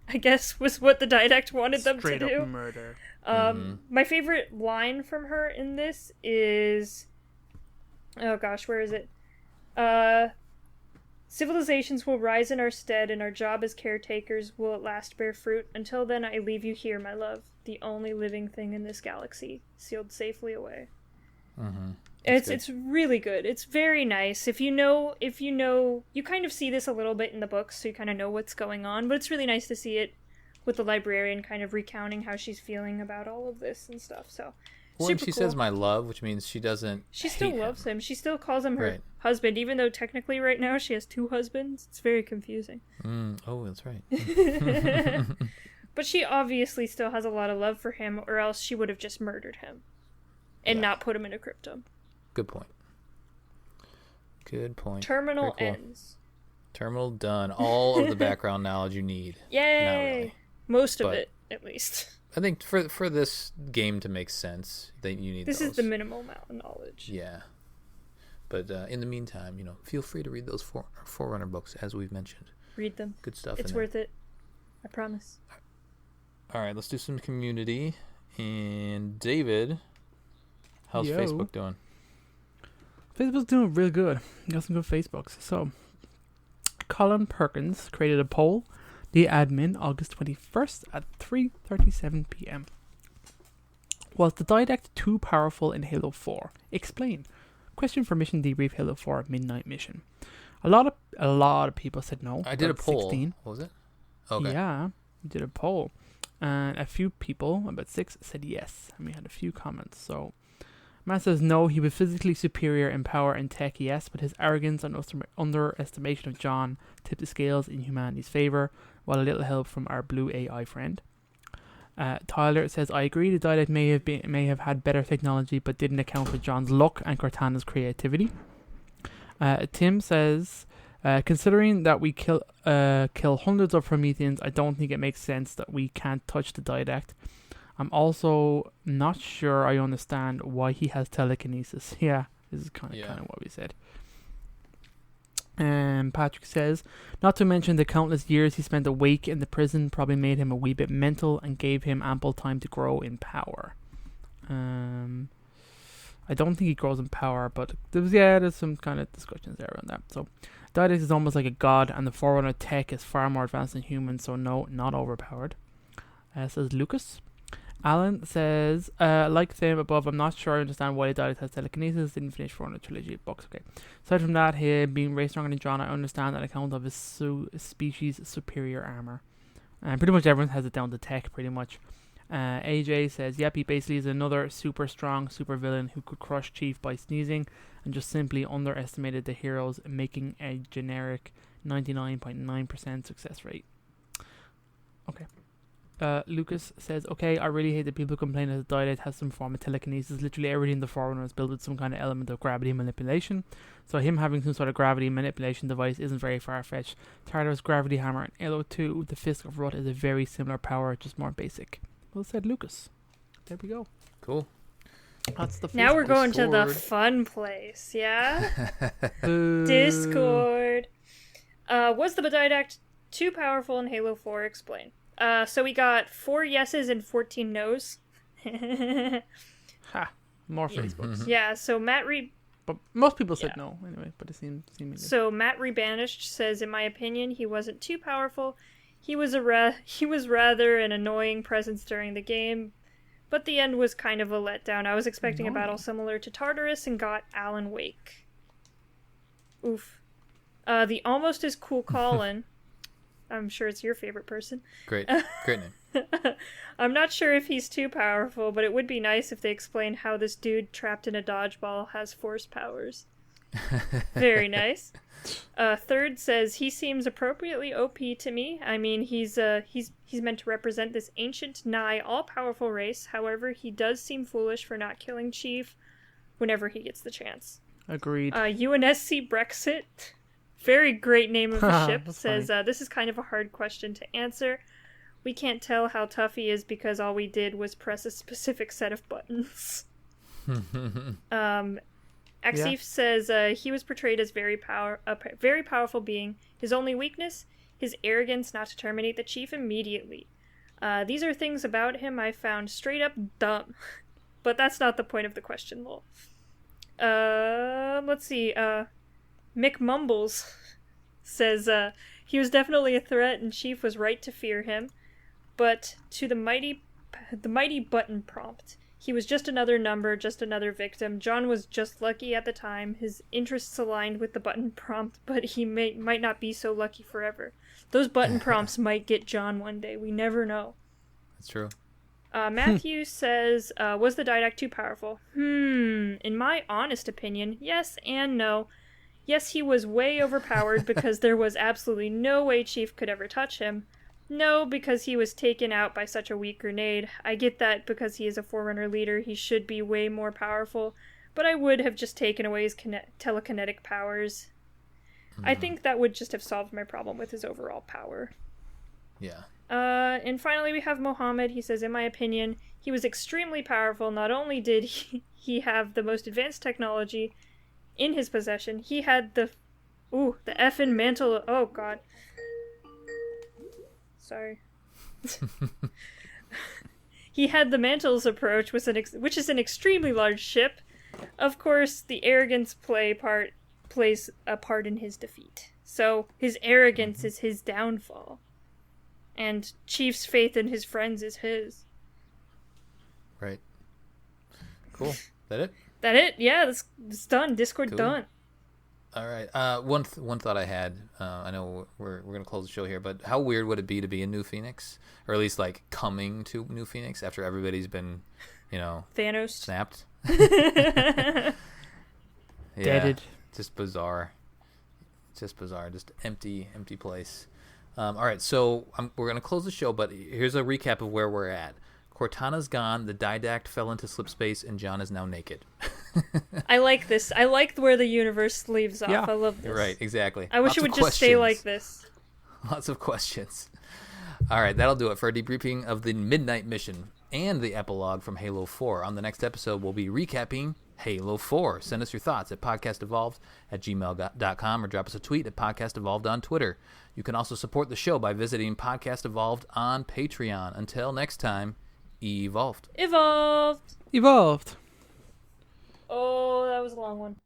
I guess was what the Didact wanted them to do. Straight up murder. My favorite line from her in this is, oh gosh, where is it? Civilizations will rise in our stead, and our job as caretakers will at last bear fruit. Until then, I leave you here, my love, the only living thing in this galaxy, sealed safely away. It's really good. It's very nice. If you know, you kind of see this a little bit in the books, so you kind of know what's going on, but it's really nice to see it with the librarian kind of recounting how she's feeling about all of this and stuff, so... Well, and she says my love, which means she doesn't She still loves him. She still calls him her husband, even though technically right now she has two husbands. It's very confusing. Oh, that's right. But she obviously still has a lot of love for him, or else she would have just murdered him and not put him in a cryptum. Good point. Terminal ends. Terminal done. All of the background knowledge you need. Yay! Not really. Most of it, at least. I think for this game to make sense, that you need this those. Is the minimal amount of knowledge. Yeah. But in the meantime, feel free to read those Forerunner books, as we've mentioned. Read them. Good stuff. It's worth it. I promise. All right, let's do some community. And David, how's Facebook doing? Facebook's doing real good. Got some good Facebooks. So, Colin Perkins created a poll. The admin, August 21st at 3:37 p.m. Was the Didact too powerful in Halo 4? Explain. Question for mission debrief Halo 4 midnight mission. A lot of people said no. I did a poll. 16. What was it? Okay. Yeah, you did a poll. And a few people, about 6, said yes. And we had a few comments. So, Matt says no, he was physically superior in power and tech, yes, but his arrogance and underestimation of John tipped the scales in humanity's favour, while a little help from our blue AI friend. Tyler says, I agree, the Didact may have had better technology, but didn't account for John's luck and Cortana's creativity. Tim says, considering that we kill hundreds of Prometheans, I don't think it makes sense that we can't touch the Didact. I'm also not sure I understand why he has telekinesis. Yeah, this is kind of what we said. And Patrick says, not to mention the countless years he spent awake in the prison probably made him a wee bit mental and gave him ample time to grow in power. I don't think he grows in power, but there's some kind of discussions there around that. So, Didact is almost like a god, and the Forerunner tech is far more advanced than humans, so no, not overpowered. Says Lucas. Alan says, like them above, I'm not sure I understand why Didact has telekinesis. Didn't finish Forerunner trilogy books. Okay. Aside from that, him being way stronger than John, I understand that account of his species' superior armor. And pretty much everyone has it down to tech, pretty much. AJ says, yep, he basically is another super strong super villain who could crush Chief by sneezing and just simply underestimated the heroes, making a generic 99.9% success rate. Okay. Lucas says, okay, I really hate that people complain that the Didact has some form of telekinesis. Literally everything in the Forerunner is built with some kind of element of gravity manipulation. So him having some sort of gravity manipulation device isn't very far-fetched. Tartarus gravity hammer and Halo 2, the Fisk of Rut is a very similar power, just more basic. Well said, Lucas. There we go. Cool. That's the now we're going to the fun place, yeah? Discord. Was the Didact too powerful in Halo 4? Explain. So we got 4 yeses and 14 nos. More Facebooks. Yeah, so but most people said no, anyway, but it seemed So Matt Rebanished says, in my opinion, he wasn't too powerful. He was rather an annoying presence during the game, but the end was kind of a letdown. I was expecting a battle similar to Tartarus and got Alan Wake. Oof. The almost as cool Colin. I'm sure it's your favorite person. Great name. I'm not sure if he's too powerful, but it would be nice if they explained how this dude trapped in a dodgeball has force powers. Very nice. Third says, he seems appropriately OP to me. I mean, he's meant to represent this ancient, nigh all-powerful race. However, he does seem foolish for not killing Chief whenever he gets the chance. Agreed. UNSC Brexit, very great name of the ship, says, funny. This is kind of a hard question to answer. We can't tell how tough he is because all we did was press a specific set of buttons. Axif says he was portrayed as a very powerful being. His only weakness, his arrogance not to terminate the Chief immediately. These are things about him I found straight up dumb. But that's not the point of the question, lol. Let's see. Mick Mumbles says he was definitely a threat and Chief was right to fear him. But to the mighty button prompt. He was just another number, just another victim. John was just lucky at the time. His interests aligned with the button prompt, but he might not be so lucky forever. Those button prompts might get John one day. We never know. That's true. Matthew says, was the Didact too powerful? In my honest opinion, yes and no. Yes, he was way overpowered because there was absolutely no way Chief could ever touch him. No, because he was taken out by such a weak grenade. I get that because he is a Forerunner leader, he should be way more powerful, but I would have just taken away his telekinetic powers. I think that would just have solved my problem with his overall power. Yeah. And finally we have Mohammed. He says, in my opinion, he was extremely powerful. Not only did he have the most advanced technology in his possession, he had the effing mantle. Oh, God. Sorry. He had the Mantles approach, which is an extremely large ship. Of course, the arrogance plays a part in his defeat. So his arrogance is his downfall. And Chief's faith in his friends is his. Right. Cool. That it? That it? Yeah, it's done. Discord cool. Done. All right. One thought I had. I know we're gonna close the show here, but how weird would it be to be in New Phoenix, or at least like coming to New Phoenix after everybody's been, Thanos snapped? Deaded. Just bizarre. Just empty place. All right. So we're gonna close the show, but here's a recap of where we're at. Cortana's gone, the Didact fell into slip space, and John is now naked. I like this. I like where the universe leaves off. Yeah. I love this. Right, exactly. I wish it would just stay like this. Lots of questions. All right, that'll do it for a debriefing of the Midnight Mission and the epilogue from Halo 4. On the next episode, we'll be recapping Halo 4. Send us your thoughts at podcastevolved@gmail.com or drop us a tweet at podcastevolved on Twitter. You can also support the show by visiting Podcast Evolved on Patreon. Until next time, evolved. Evolved. Evolved. Oh, that was a long one.